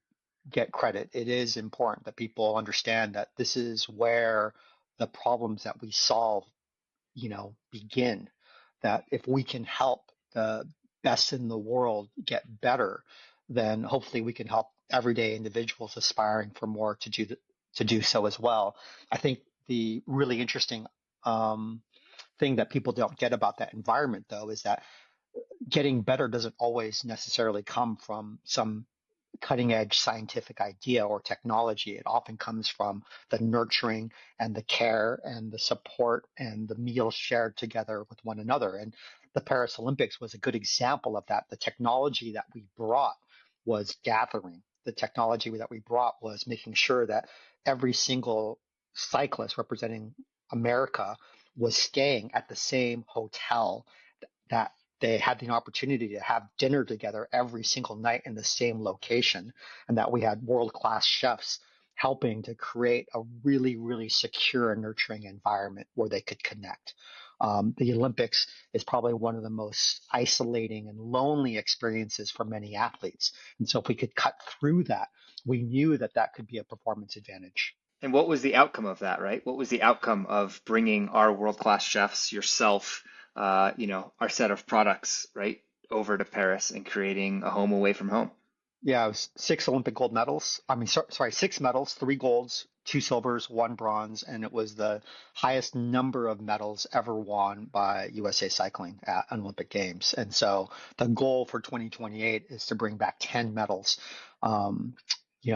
get credit. It is important that people understand that this is where the problems that we solve, begin. That if we can help the best in the world get better, then hopefully we can help everyday individuals aspiring for more to do so as well. I think the really interesting thing that people don't get about that environment, though, is that getting better doesn't always necessarily come from some cutting edge scientific idea or technology. It often comes from the nurturing and the care and the support and the meals shared together with one another. And the Paris Olympics was a good example of that. The technology that we brought was gathering. The technology that we brought was making sure that every single cyclist representing America was staying at the same hotel, that they had the opportunity to have dinner together every single night in the same location, and that we had world-class chefs helping to create a really, really secure and nurturing environment where they could connect. The Olympics is probably one of the most isolating and lonely experiences for many athletes. And so if we could cut through that, we knew that that could be a performance advantage. And what was the outcome of that, right? What was the outcome of bringing our world-class chefs, yourself, our set of products, right, over to Paris and creating a home away from home? Yeah, it was 6 Olympic gold medals. I mean, sorry, 6 medals, 3 golds, 2 silvers, 1 bronze, and it was the highest number of medals ever won by USA Cycling at an Olympic Games. And so the goal for 2028 is to bring back 10 medals. Um,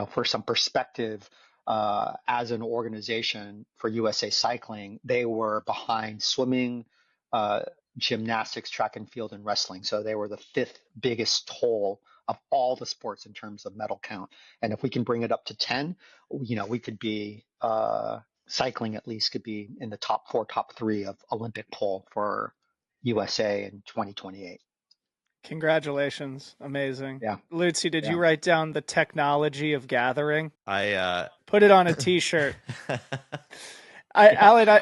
for some perspective, as an organization for USA Cycling, they were behind swimming, uh, gymnastics, track and field, and wrestling. So they were the fifth biggest toll of all the sports in terms of medal count. And if we can bring it up to 10, we could be cycling at least could be in the top 4, top 3 of Olympic poll for USA in 2028. Congratulations. Amazing. Yeah. Lucy, did Yeah. you write down the technology of gathering? I Put it on a t-shirt. Alan,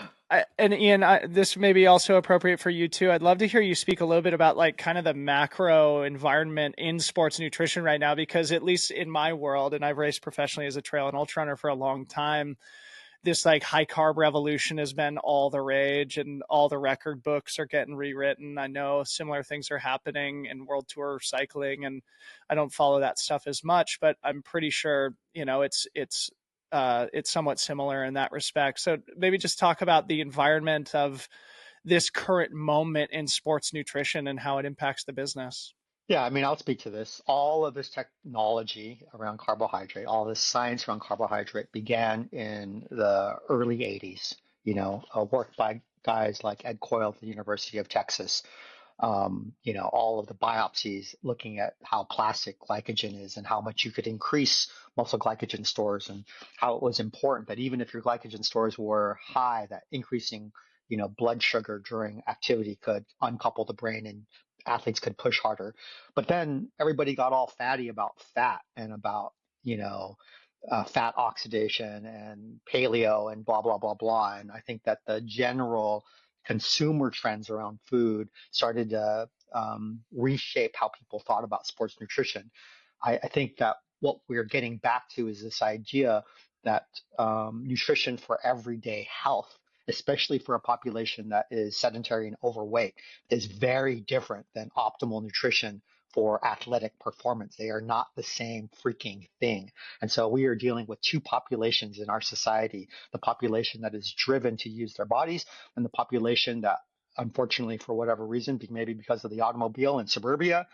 and Ian, this may be also appropriate for you too. I'd love to hear you speak a little bit about like kind of the macro environment in sports nutrition right now, because at least in my world, and I've raced professionally as a trail and ultra runner for a long time, this like high carb revolution has been all the rage and all the record books are getting rewritten. I know similar things are happening in world tour cycling, and I don't follow that stuff as much, but I'm pretty sure, it's somewhat similar in that respect. So maybe just talk about the environment of this current moment in sports nutrition and how it impacts the business. Yeah, I mean, I'll speak to this. All of this technology around carbohydrate, all this science around carbohydrate began in the early 80s, work by guys like Ed Coyle at the University of Texas. All of the biopsies looking at how plastic glycogen is and how much you could increase muscle glycogen stores, and how it was important that even if your glycogen stores were high, that increasing, blood sugar during activity could uncouple the brain and athletes could push harder. But then everybody got all fatty about fat and about, fat oxidation and paleo and blah, blah, blah, blah. And I think that the general consumer trends around food started to reshape how people thought about sports nutrition. I think that what we're getting back to is this idea that nutrition for everyday health, especially for a population that is sedentary and overweight, is very different than optimal nutrition for athletic performance. They are not the same freaking thing. And so we are dealing with two populations in our society: the population that is driven to use their bodies, and the population that, unfortunately, for whatever reason, maybe because of the automobile in suburbia,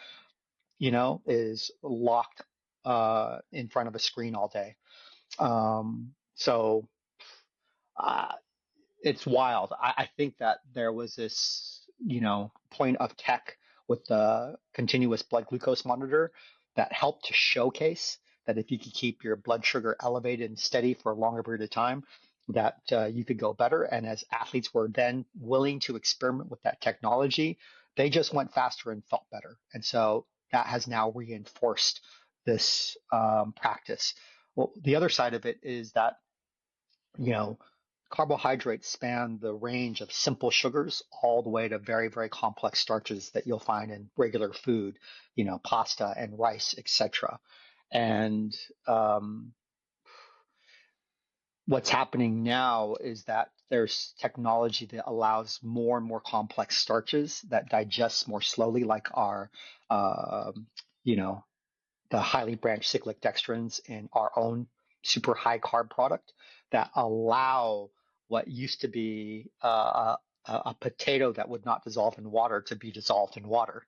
is locked in front of a screen all day. So uh, it's wild. I think that there was this, point of tech with the continuous blood glucose monitor that helped to showcase that if you could keep your blood sugar elevated and steady for a longer period of time, that you could go better. And as athletes were then willing to experiment with that technology, they just went faster and felt better. And so that has now reinforced this practice. Well, the other side of it is that, you know, carbohydrates span the range of simple sugars all the way to very, very complex starches that you'll find in regular food, pasta and rice, etc. And what's happening now is that there's technology that allows more and more complex starches that digest more slowly, like our, um, you know, the highly branched cyclic dextrins in our own super high carb product that allow what used to be a potato that would not dissolve in water to be dissolved in water.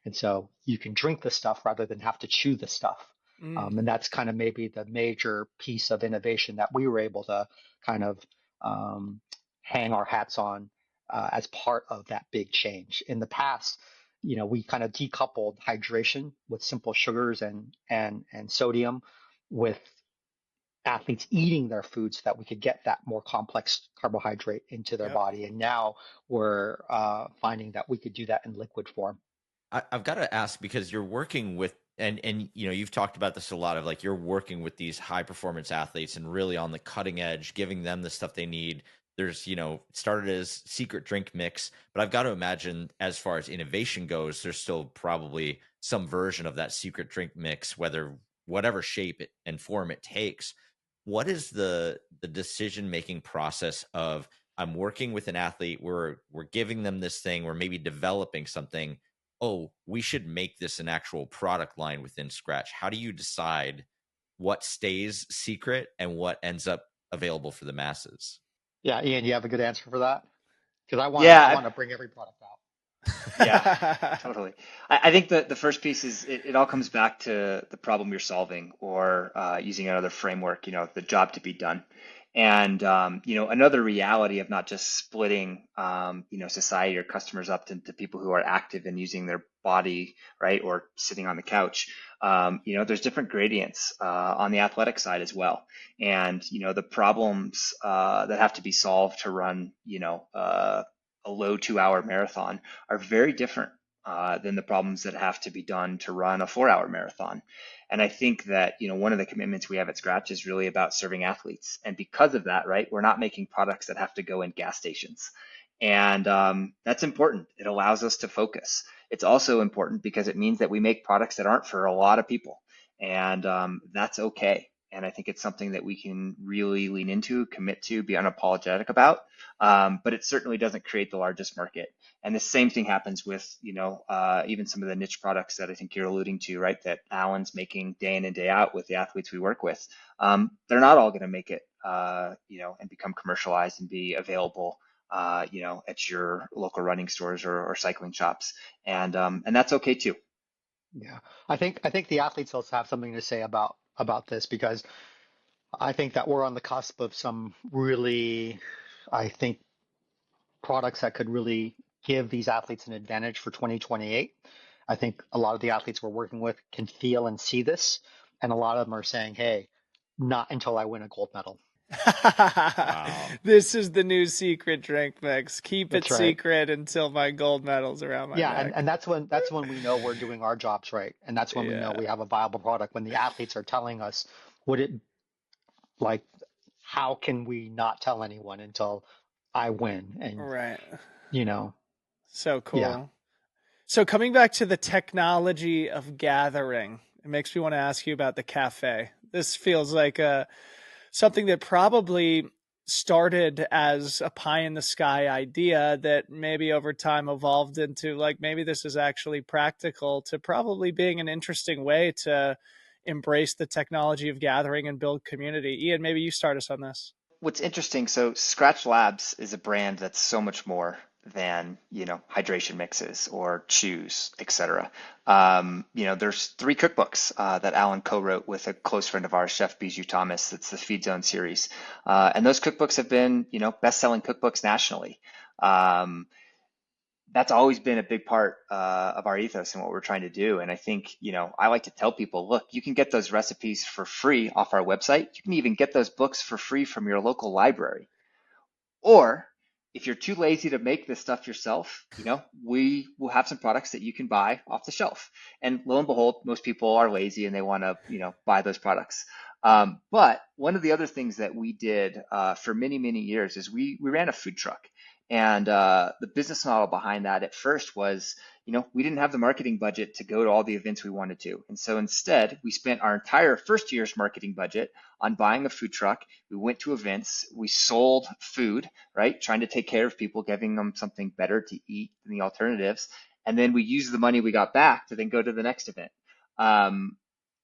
And so you can drink the stuff rather than have to chew the stuff. Mm. And that's kind of maybe the major piece of innovation that we were able to kind of um, hang our hats on as part of that big change. In the past, we kind of decoupled hydration with simple sugars and sodium with athletes eating their food so that we could get that more complex carbohydrate into their Yep. body. And now we're finding that we could do that in liquid form. I've got to ask because you're working with and you've talked about this a lot of like you're working with these high performance athletes and really on the cutting edge, giving them the stuff they need. There's started as secret drink mix, but I've got to imagine as far as innovation goes, there's still probably some version of that secret drink mix, whatever shape and form it takes. What is the decision making process of I'm working with an athlete, we're giving them this thing, we're maybe developing something, oh, we should make this an actual product line within Skratch? How do you decide what stays secret and what ends up available for the masses? Yeah, Ian, you have a good answer for that? Because I Yeah, want to bring every product out. yeah, totally. I think that the first piece is it all comes back to the problem you're solving or using another framework, the job to be done. And, another reality of not just splitting, society or customers up into people who are active and using their body, right, or sitting on the couch. There's different gradients on the athletic side as well. And, the problems that have to be solved to run, a low 2 hour marathon are very different than the problems that have to be done to run a 4 hour marathon. And I think that, one of the commitments we have at Skratch is really about serving athletes. And because of that, right, we're not making products that have to go in gas stations. And that's important. It allows us to focus. It's also important because it means that we make products that aren't for a lot of people. And that's okay. And I think it's something that we can really lean into, commit to, be unapologetic about. But it certainly doesn't create the largest market. And the same thing happens with, even some of the niche products that I think you're alluding to, right? That Alan's making day in and day out with the athletes we work with. They're not all going to make it, and become commercialized and be available, at your local running stores or cycling shops. And that's okay too. Yeah, I think the athletes also have something to say about this because I think that we're on the cusp of some really, I think, products that could really give these athletes an advantage for 2028. I think a lot of the athletes we're working with can feel and see this, and a lot of them are saying, "Hey, not until I win a gold medal." Wow. This is the new secret drink mix. Keep it That's right. secret until my gold medal's around my Yeah, neck. and that's when we know we're doing our jobs right, and that's when we know Yeah. we have a viable product. When the athletes are telling us, "Would it like? How can we not tell anyone until I win?" And Right. you know, So yeah, cool. So coming back to the technology of gathering, it makes me want to ask you about the cafe. This feels like something that probably started as a pie in the sky idea that maybe over time evolved into like maybe this is actually practical to probably being an interesting way to embrace the technology of gathering and build community. Ian, maybe you start us on this. What's interesting, so Skratch Labs is a brand that's so much more than, hydration mixes or chews, etc. There's three cookbooks that Alan co-wrote with a close friend of ours, Chef Bijou Thomas. That's the Feed Zone series. And those cookbooks have been, best-selling cookbooks nationally. Um, that's always been a big part of our ethos and what we're trying to do. And I think, I like to tell people, look, you can get those recipes for free off our website. You can even get those books for free from your local library. Or if you're too lazy to make this stuff yourself, we will have some products that you can buy off the shelf. And lo and behold, most people are lazy and they want to, buy those products. But one of the other things that we did for many, many years is we ran a food truck. And the business model behind that at first was, we didn't have the marketing budget to go to all the events we wanted to. And so instead, we spent our entire first year's marketing budget on buying a food truck. We went to events, we sold food, right? Trying to take care of people, giving them something better to eat than the alternatives. And then we used the money we got back to then go to the next event. Um,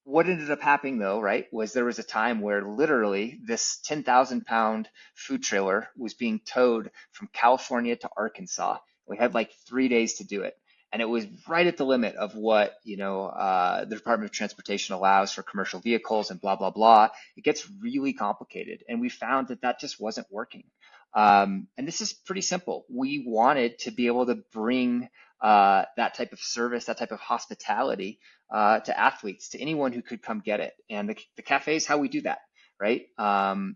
what ended up happening though, right, was there was a time where literally this 10,000 pound food trailer was being towed from California to Arkansas. We had like 3 days to do it. And it was right at the limit of what, the Department of Transportation allows for commercial vehicles and blah, blah, blah. It gets really complicated. And we found that that just wasn't working. And this is pretty simple. We wanted to be able to bring that type of service, that type of hospitality to athletes, to anyone who could come get it. And the cafe is how we do that, right?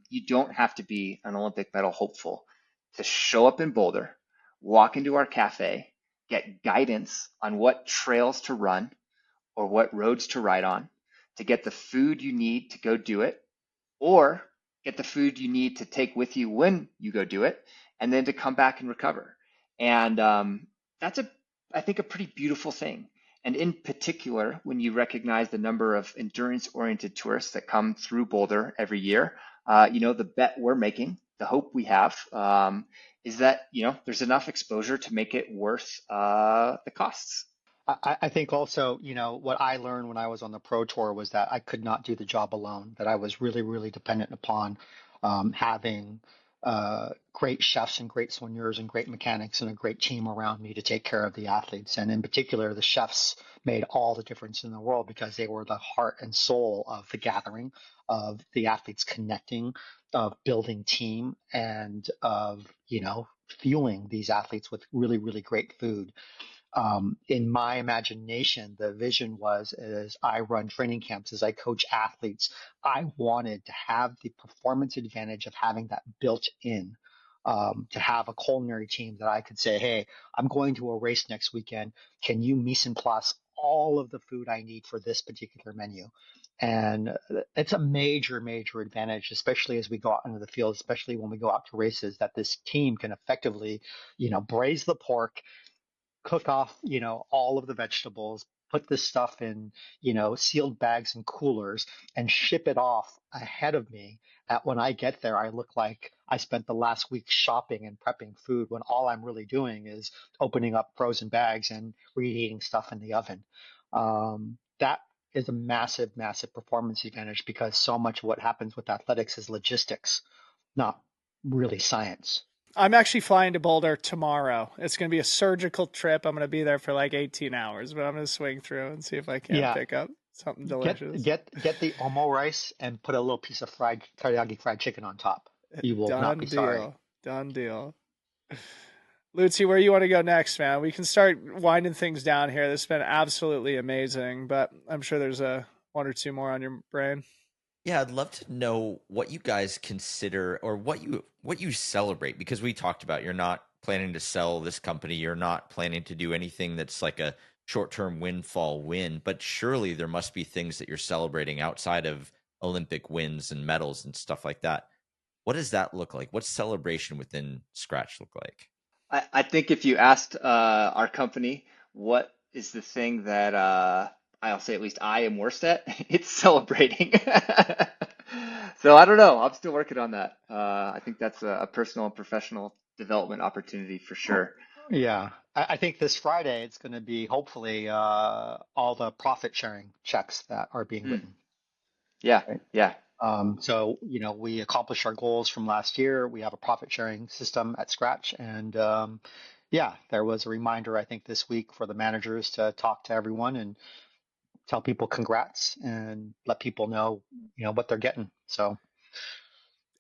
You don't have to be an Olympic medal hopeful to show up in Boulder, walk into our cafe, get guidance on what trails to run or what roads to ride on, to get the food you need to go do it, or get the food you need to take with you when you go do it, and then to come back and recover. And that's I think, a pretty beautiful thing. And in particular, when you recognize the number of endurance-oriented tourists that come through Boulder every year, the bet we're making, the hope we have, is that there's enough exposure to make it worth the costs. I think also, what I learned when I was on the pro tour was that I could not do the job alone, that I was really, really dependent upon having great chefs and great soigneurs and great mechanics and a great team around me to take care of the athletes. And in particular, the chefs made all the difference in the world because they were the heart and soul of the gathering, of the athletes connecting, of building team, and of, fueling these athletes with really, really great food. In my imagination, the vision was as I run training camps, as I coach athletes, I wanted to have the performance advantage of having that built in, to have a culinary team that I could say, hey, I'm going to a race next weekend. Can you mise en place all of the food I need for this particular menu? And it's a major, major advantage, especially as we go out into the field, especially when we go out to races, that this team can effectively, braise the pork, cook off, all of the vegetables, put this stuff in, sealed bags and coolers and ship it off ahead of me. At when I get there, I look like I spent the last week shopping and prepping food when all I'm really doing is opening up frozen bags and reheating stuff in the oven. That is a massive, massive performance advantage because so much of what happens with athletics is logistics, not really science. I'm actually flying to Boulder tomorrow. It's going to be a surgical trip. I'm going to be there for like 18 hours, but I'm going to swing through and see if I can't Yeah, pick up something Get delicious. get the omo rice and put a little piece of fried teriyaki fried chicken on top. You will not be Done sorry. deal. Done deal. Lucy, where you want to go next, man? We can start winding things down here. This has been absolutely amazing, but I'm sure there's a one or two more on your brain. Yeah, I'd love to know what you guys consider or what you celebrate, because we talked about you're not planning to sell this company, you're not planning to do anything that's like a short-term windfall win, but surely there must be things that you're celebrating outside of Olympic wins and medals and stuff like that. What does that look like? What's celebration within Skratch look like? I think if you asked our company what is the thing that I'll say at least I am worst at, it's celebrating. So I don't know. I'm still working on that. I think that's a personal and professional development opportunity for Oh, sure. yeah, I think this Friday it's going to be hopefully all the profit sharing checks that are being Mm, written. yeah, Right. yeah. So we accomplished our goals from last year. We have a profit sharing system at Scratch, and yeah, there was a reminder I think this week for the managers to talk to everyone and tell people congrats and let people know what they're getting. So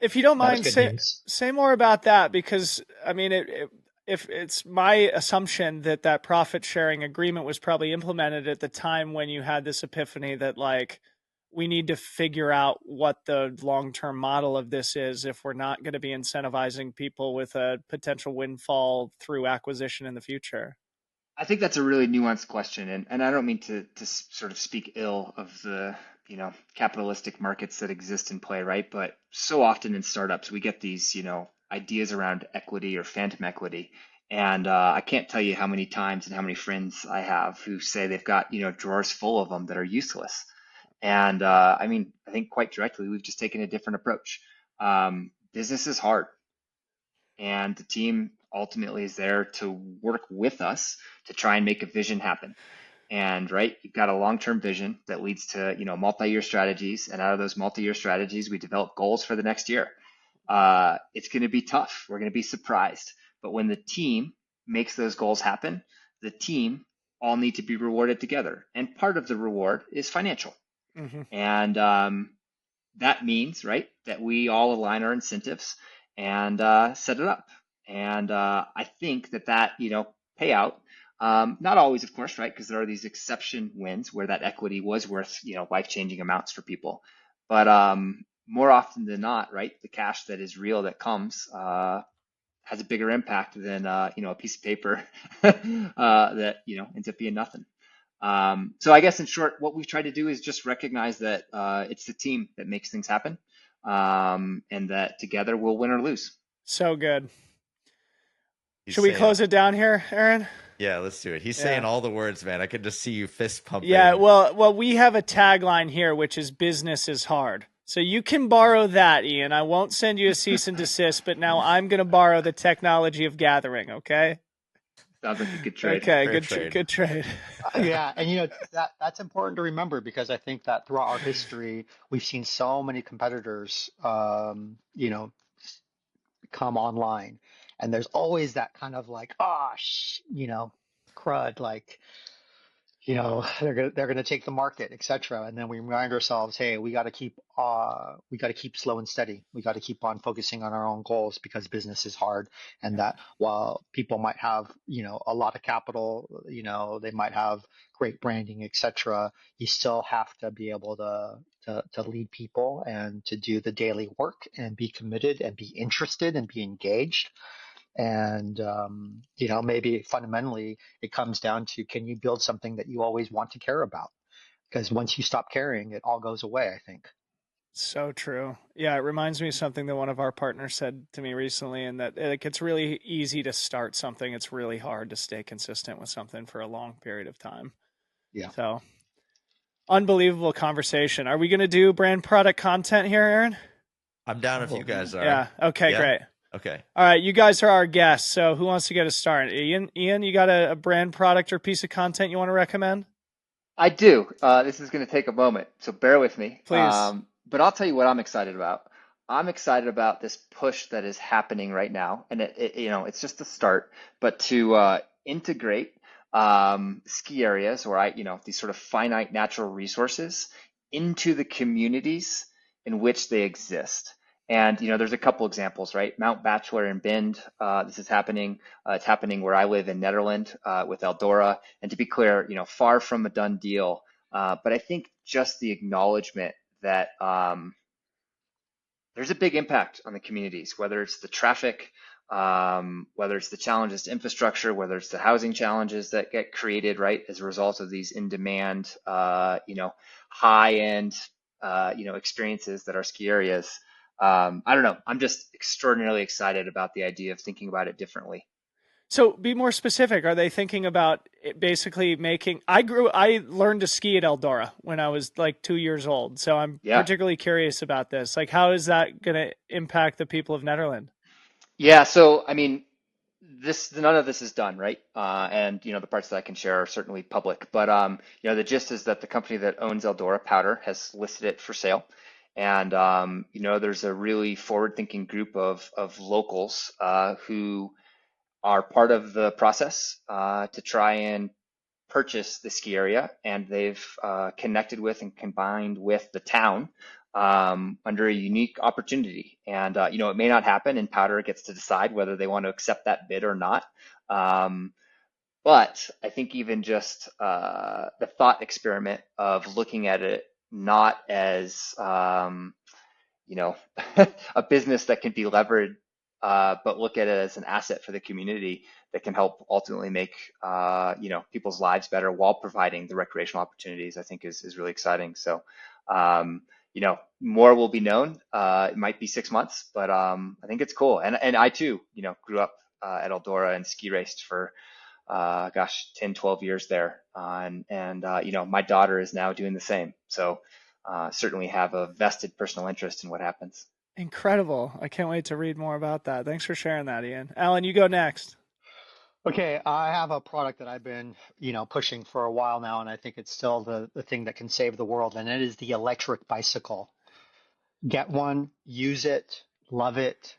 If you don't that was mind, good say news. say more about that because I mean, if it's my assumption that that profit sharing agreement was probably implemented at the time when you had this epiphany that like we need to figure out what the long term model of this is if we're not going to be incentivizing people with a potential windfall through acquisition in the future. I think that's a really nuanced question, and I don't mean to sort of speak ill of the capitalistic markets that exist in play, right? But so often in startups, we get these ideas around equity or phantom equity, And I can't tell you how many times and how many friends I have who say they've got, drawers full of them that are useless. And I mean, I think quite directly, we've just taken a different approach. Business is hard, and the team ultimately is there to work with us to try and make a vision happen. And right, you've got a long-term vision that leads to, multi-year strategies, and out of those multi-year strategies, we develop goals for the next year. It's going to be tough. We're going to be surprised, but when the team makes those goals happen, the team all need to be rewarded together, and part of the reward is financial. Mm-hmm. And that means, right, that we all align our incentives and set it up. And I think that payout, not always, of course, right, because there are these exception wins where that equity was worth, life-changing amounts for people. But more often than not, right, the cash that is real that comes has a bigger impact than a piece of paper that ends up being nothing. So I guess in short, what we've tried to do is just recognize that it's the team that makes things happen, and that together we'll win or lose. So good. He's Should we saying, close it down here, Aaron? yeah, let's do it. He's Yeah. saying all the words, man. I could just see you fist pumping. Yeah, well, we have a tagline here, which is "Business is hard." So you can borrow that, Ian. I won't send you a cease and desist, but now I'm going to borrow the technology of gathering. Okay. Sounds like a good trade. Okay. Fair Good trade. good trade. Yeah, and that's important to remember because I think that throughout our history we've seen so many competitors, come online, and there's always that kind of like, crud, like they're gonna take the market, etc. And then we remind ourselves, hey, we got to keep slow and steady. We got to keep on focusing on our own goals because business is hard, and that while people might have a lot of capital, they might have great branding, etc. You still have to be able to lead people and to do the daily work and be committed and be interested and be engaged. And, maybe fundamentally it comes down to, can you build something that you always want to care about? Because once you stop caring, it all goes away, I think. So true. Yeah, it reminds me of something that one of our partners said to me recently, and that like it's really easy to start something. It's really hard to stay consistent with something for a long period of time. Yeah. So, unbelievable conversation. Are we going to do brand product content here, Aaron? I'm down if Oh, you guys are. Yeah. Okay, Yeah? great. Okay. All right, you guys are our guests. So, who wants to get us started? Ian, you got a brand product or piece of content you want to recommend? I do. This is going to take a moment, so bear with me. Please. But I'll tell you what I'm excited about. I'm excited about this push that is happening right now, and it's just a start. But to integrate ski areas, or these sort of finite natural resources into the communities in which they exist. And there's a couple examples, right? Mount Bachelor in Bend. This is happening. It's happening where I live in Netherlands with Eldora. And to be clear, far from a done deal. But I think just the acknowledgement that there's a big impact on the communities, whether it's the traffic, whether it's the challenges to infrastructure, whether it's the housing challenges that get created, right, as a result of these in-demand, high-end, experiences that are ski areas. I don't know. I'm just extraordinarily excited about the idea of thinking about it differently. So be more specific. Are they thinking about basically making? I learned to ski at Eldora when I was like 2 years old. So I'm Yeah. particularly curious about this. Like, how is that going to impact the people of Netherlands? Yeah. So, I mean, none of this is done, right? And the parts that I can share are certainly public. But the gist is that the company that owns Eldora Powder has listed it for sale. And there's a really forward-thinking group of locals who are part of the process to try and purchase the ski area, and they've connected with and combined with the town under a unique opportunity. And it may not happen, and Powder gets to decide whether they want to accept that bid or not. Um, but I think even just the thought experiment of looking at it not as a business that can be levered, but look at it as an asset for the community that can help ultimately make people's lives better while providing the recreational opportunities, I think is really exciting. So more will be known. It might be 6 months, but I think it's cool. And I too, grew up at Eldora and ski raced for 10, 12 years there. My daughter is now doing the same. So certainly have a vested personal interest in what happens. Incredible. I can't wait to read more about that. Thanks for sharing that, Ian. Alan, you go next. Okay, I have a product that I've been, pushing for a while now, and I think it's still the thing that can save the world, and it is the electric bicycle. Get one, use it, love it,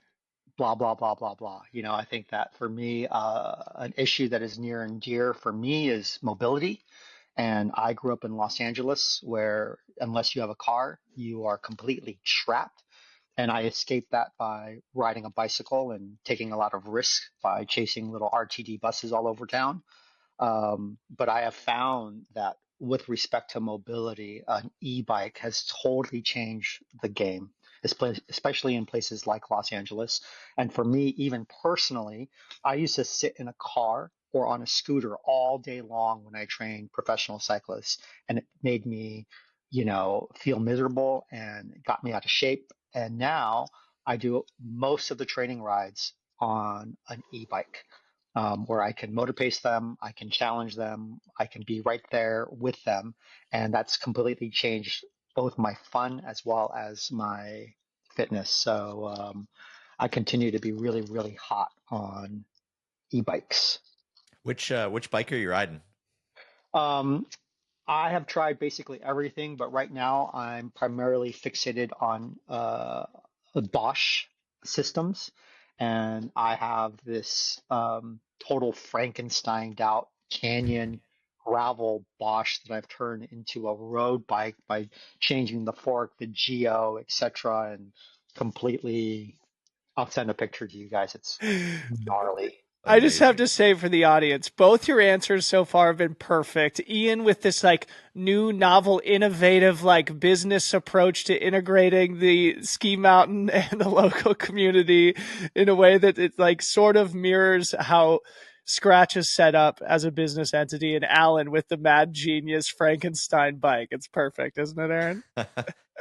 blah, blah, blah, blah, blah. I think that for me, an issue that is near and dear for me is mobility. And I grew up in Los Angeles, where unless you have a car, you are completely trapped. And I escaped that by riding a bicycle and taking a lot of risks by chasing little RTD buses all over town. But I have found that with respect to mobility, an e-bike has totally changed the game, especially in places like Los Angeles. And for me, even personally, I used to sit in a car or on a scooter all day long when I trained professional cyclists, and it made me, feel miserable and got me out of shape. And now I do most of the training rides on an e-bike, where I can motor pace them, I can challenge them, I can be right there with them. And that's completely changed both my fun as well as my fitness. So I continue to be really, really hot on e-bikes. Which bike are you riding? Um, I have tried basically everything, but right now I'm primarily fixated on Bosch systems, and I have this total Frankensteined out Canyon gravel Bosch that I've turned into a road bike by changing the fork, the geo, etc., and completely. I'll send a picture to you guys. It's gnarly. I just have Amazing. to say for the audience, both your answers so far have been perfect. Ian with this like new, novel, innovative like business approach to integrating the ski mountain and the local community in a way that it like sort of mirrors how Skratch is set up as a business entity, and Alan with the mad genius Frankenstein bike. It's perfect, isn't it, Aaron?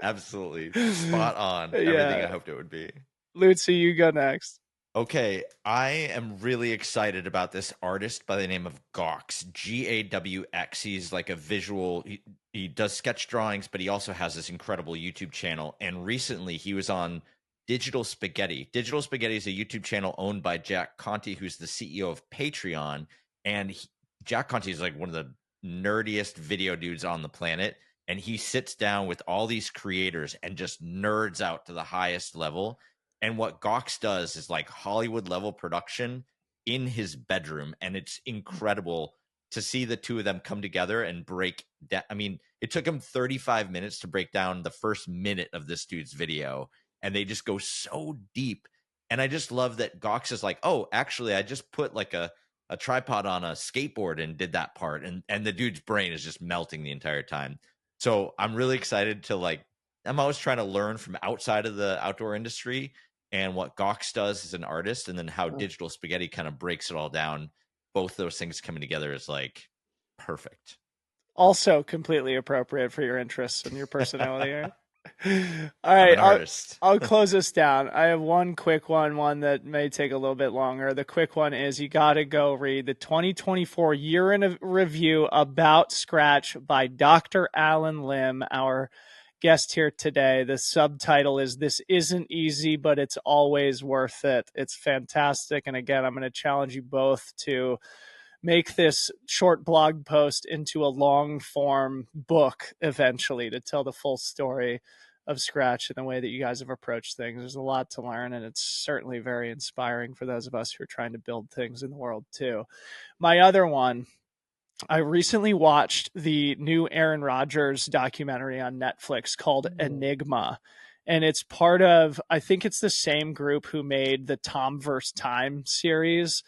Absolutely. Spot on. Everything I Yeah. hoped it would be. Lucy, you go next. Okay, I am really excited about this artist by the name of Gawx, Gawx. He's like a visual, he does sketch drawings, but he also has this incredible YouTube channel. And recently he was on Digital Spaghetti. Digital Spaghetti is a YouTube channel owned by Jack Conte, who's the CEO of Patreon. And Jack Conte is like one of the nerdiest video dudes on the planet. And he sits down with all these creators and just nerds out to the highest level. And what Gawx does is like Hollywood level production in his bedroom. And it's incredible to see the two of them come together and break down. I mean, it took him 35 minutes to break down the first minute of this dude's video. And they just go so deep. And I just love that Gawx is like, oh, actually, I just put like a tripod on a skateboard and did that part. And the dude's brain is just melting the entire time. So I'm really excited to like, I'm always trying to learn from outside of the outdoor industry and what Gawx does as an artist, and then how Digital Spaghetti kind of breaks it all down. Both those things coming together is like perfect. Also completely appropriate for your interests and your personality. Right? All I'm right, an artist. I'll close this down. I have one quick one that may take a little bit longer. The quick one is you got to go read the 2024 year in review about Skratch by Dr. Alan Lim, our guest here today. The subtitle is "This Isn't Easy, but It's Always Worth It." It's fantastic. And again, I'm going to challenge you both to make this short blog post into a long form book eventually to tell the full story of Skratch in the way that you guys have approached things. There's a lot to learn, and it's certainly very inspiring for those of us who are trying to build things in the world too. My other one, I recently watched the new Aaron Rodgers documentary on Netflix called Enigma. And it's part of, I think it's the same group who made the Tom vs. Time series.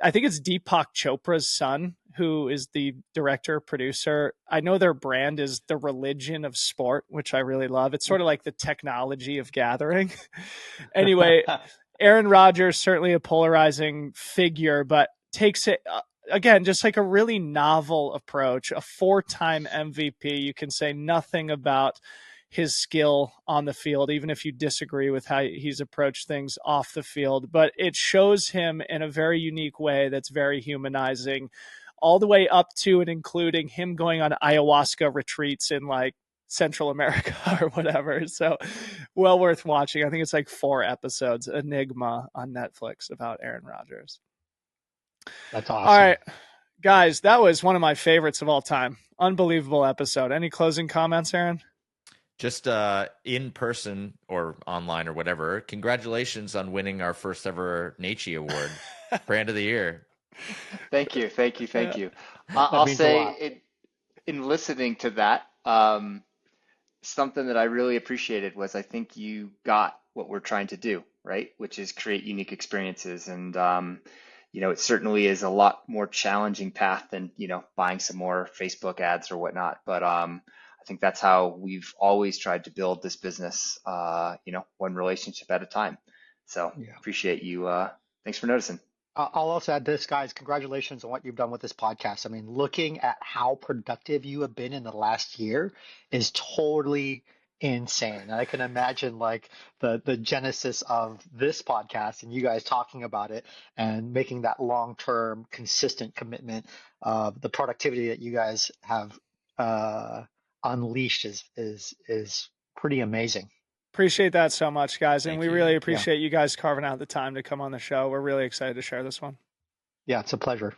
I think it's Deepak Chopra's son, who is the director, producer. I know their brand is the religion of sport, which I really love. It's sort of like the technology of gathering. Anyway, Aaron Rodgers, certainly a polarizing figure, but takes it, again, just like a really novel approach, a 4-time MVP. You can say nothing about his skill on the field, even if you disagree with how he's approached things off the field. But it shows him in a very unique way that's very humanizing, all the way up to and including him going on ayahuasca retreats in like Central America or whatever. So well worth watching. I think it's like 4 episodes, Enigma on Netflix, about Aaron Rodgers. That's awesome. All right, guys, that was one of my favorites of all time. Unbelievable episode. Any closing comments, Aaron? Just in person or online or whatever, congratulations on winning our first ever NACHI award, brand of the year. Thank you. Yeah. I'll means a lot. say in listening to that, something that I really appreciated was I think you got what we're trying to do, right? Which is create unique experiences. And, it certainly is a lot more challenging path than, buying some more Facebook ads or whatnot. But I think that's how we've always tried to build this business, one relationship at a time. So Yeah. appreciate you. Thanks for noticing. I'll also add this, guys. Congratulations on what you've done with this podcast. I mean, looking at how productive you have been in the last year is totally insane. And I can imagine like the genesis of this podcast and you guys talking about it and making that long-term, consistent commitment of the productivity that you guys have unleashed is pretty amazing. Appreciate that so much, guys. And Thank we you. really appreciate you guys carving out the time to come on the show. We're really excited to share this one. Yeah, it's a pleasure.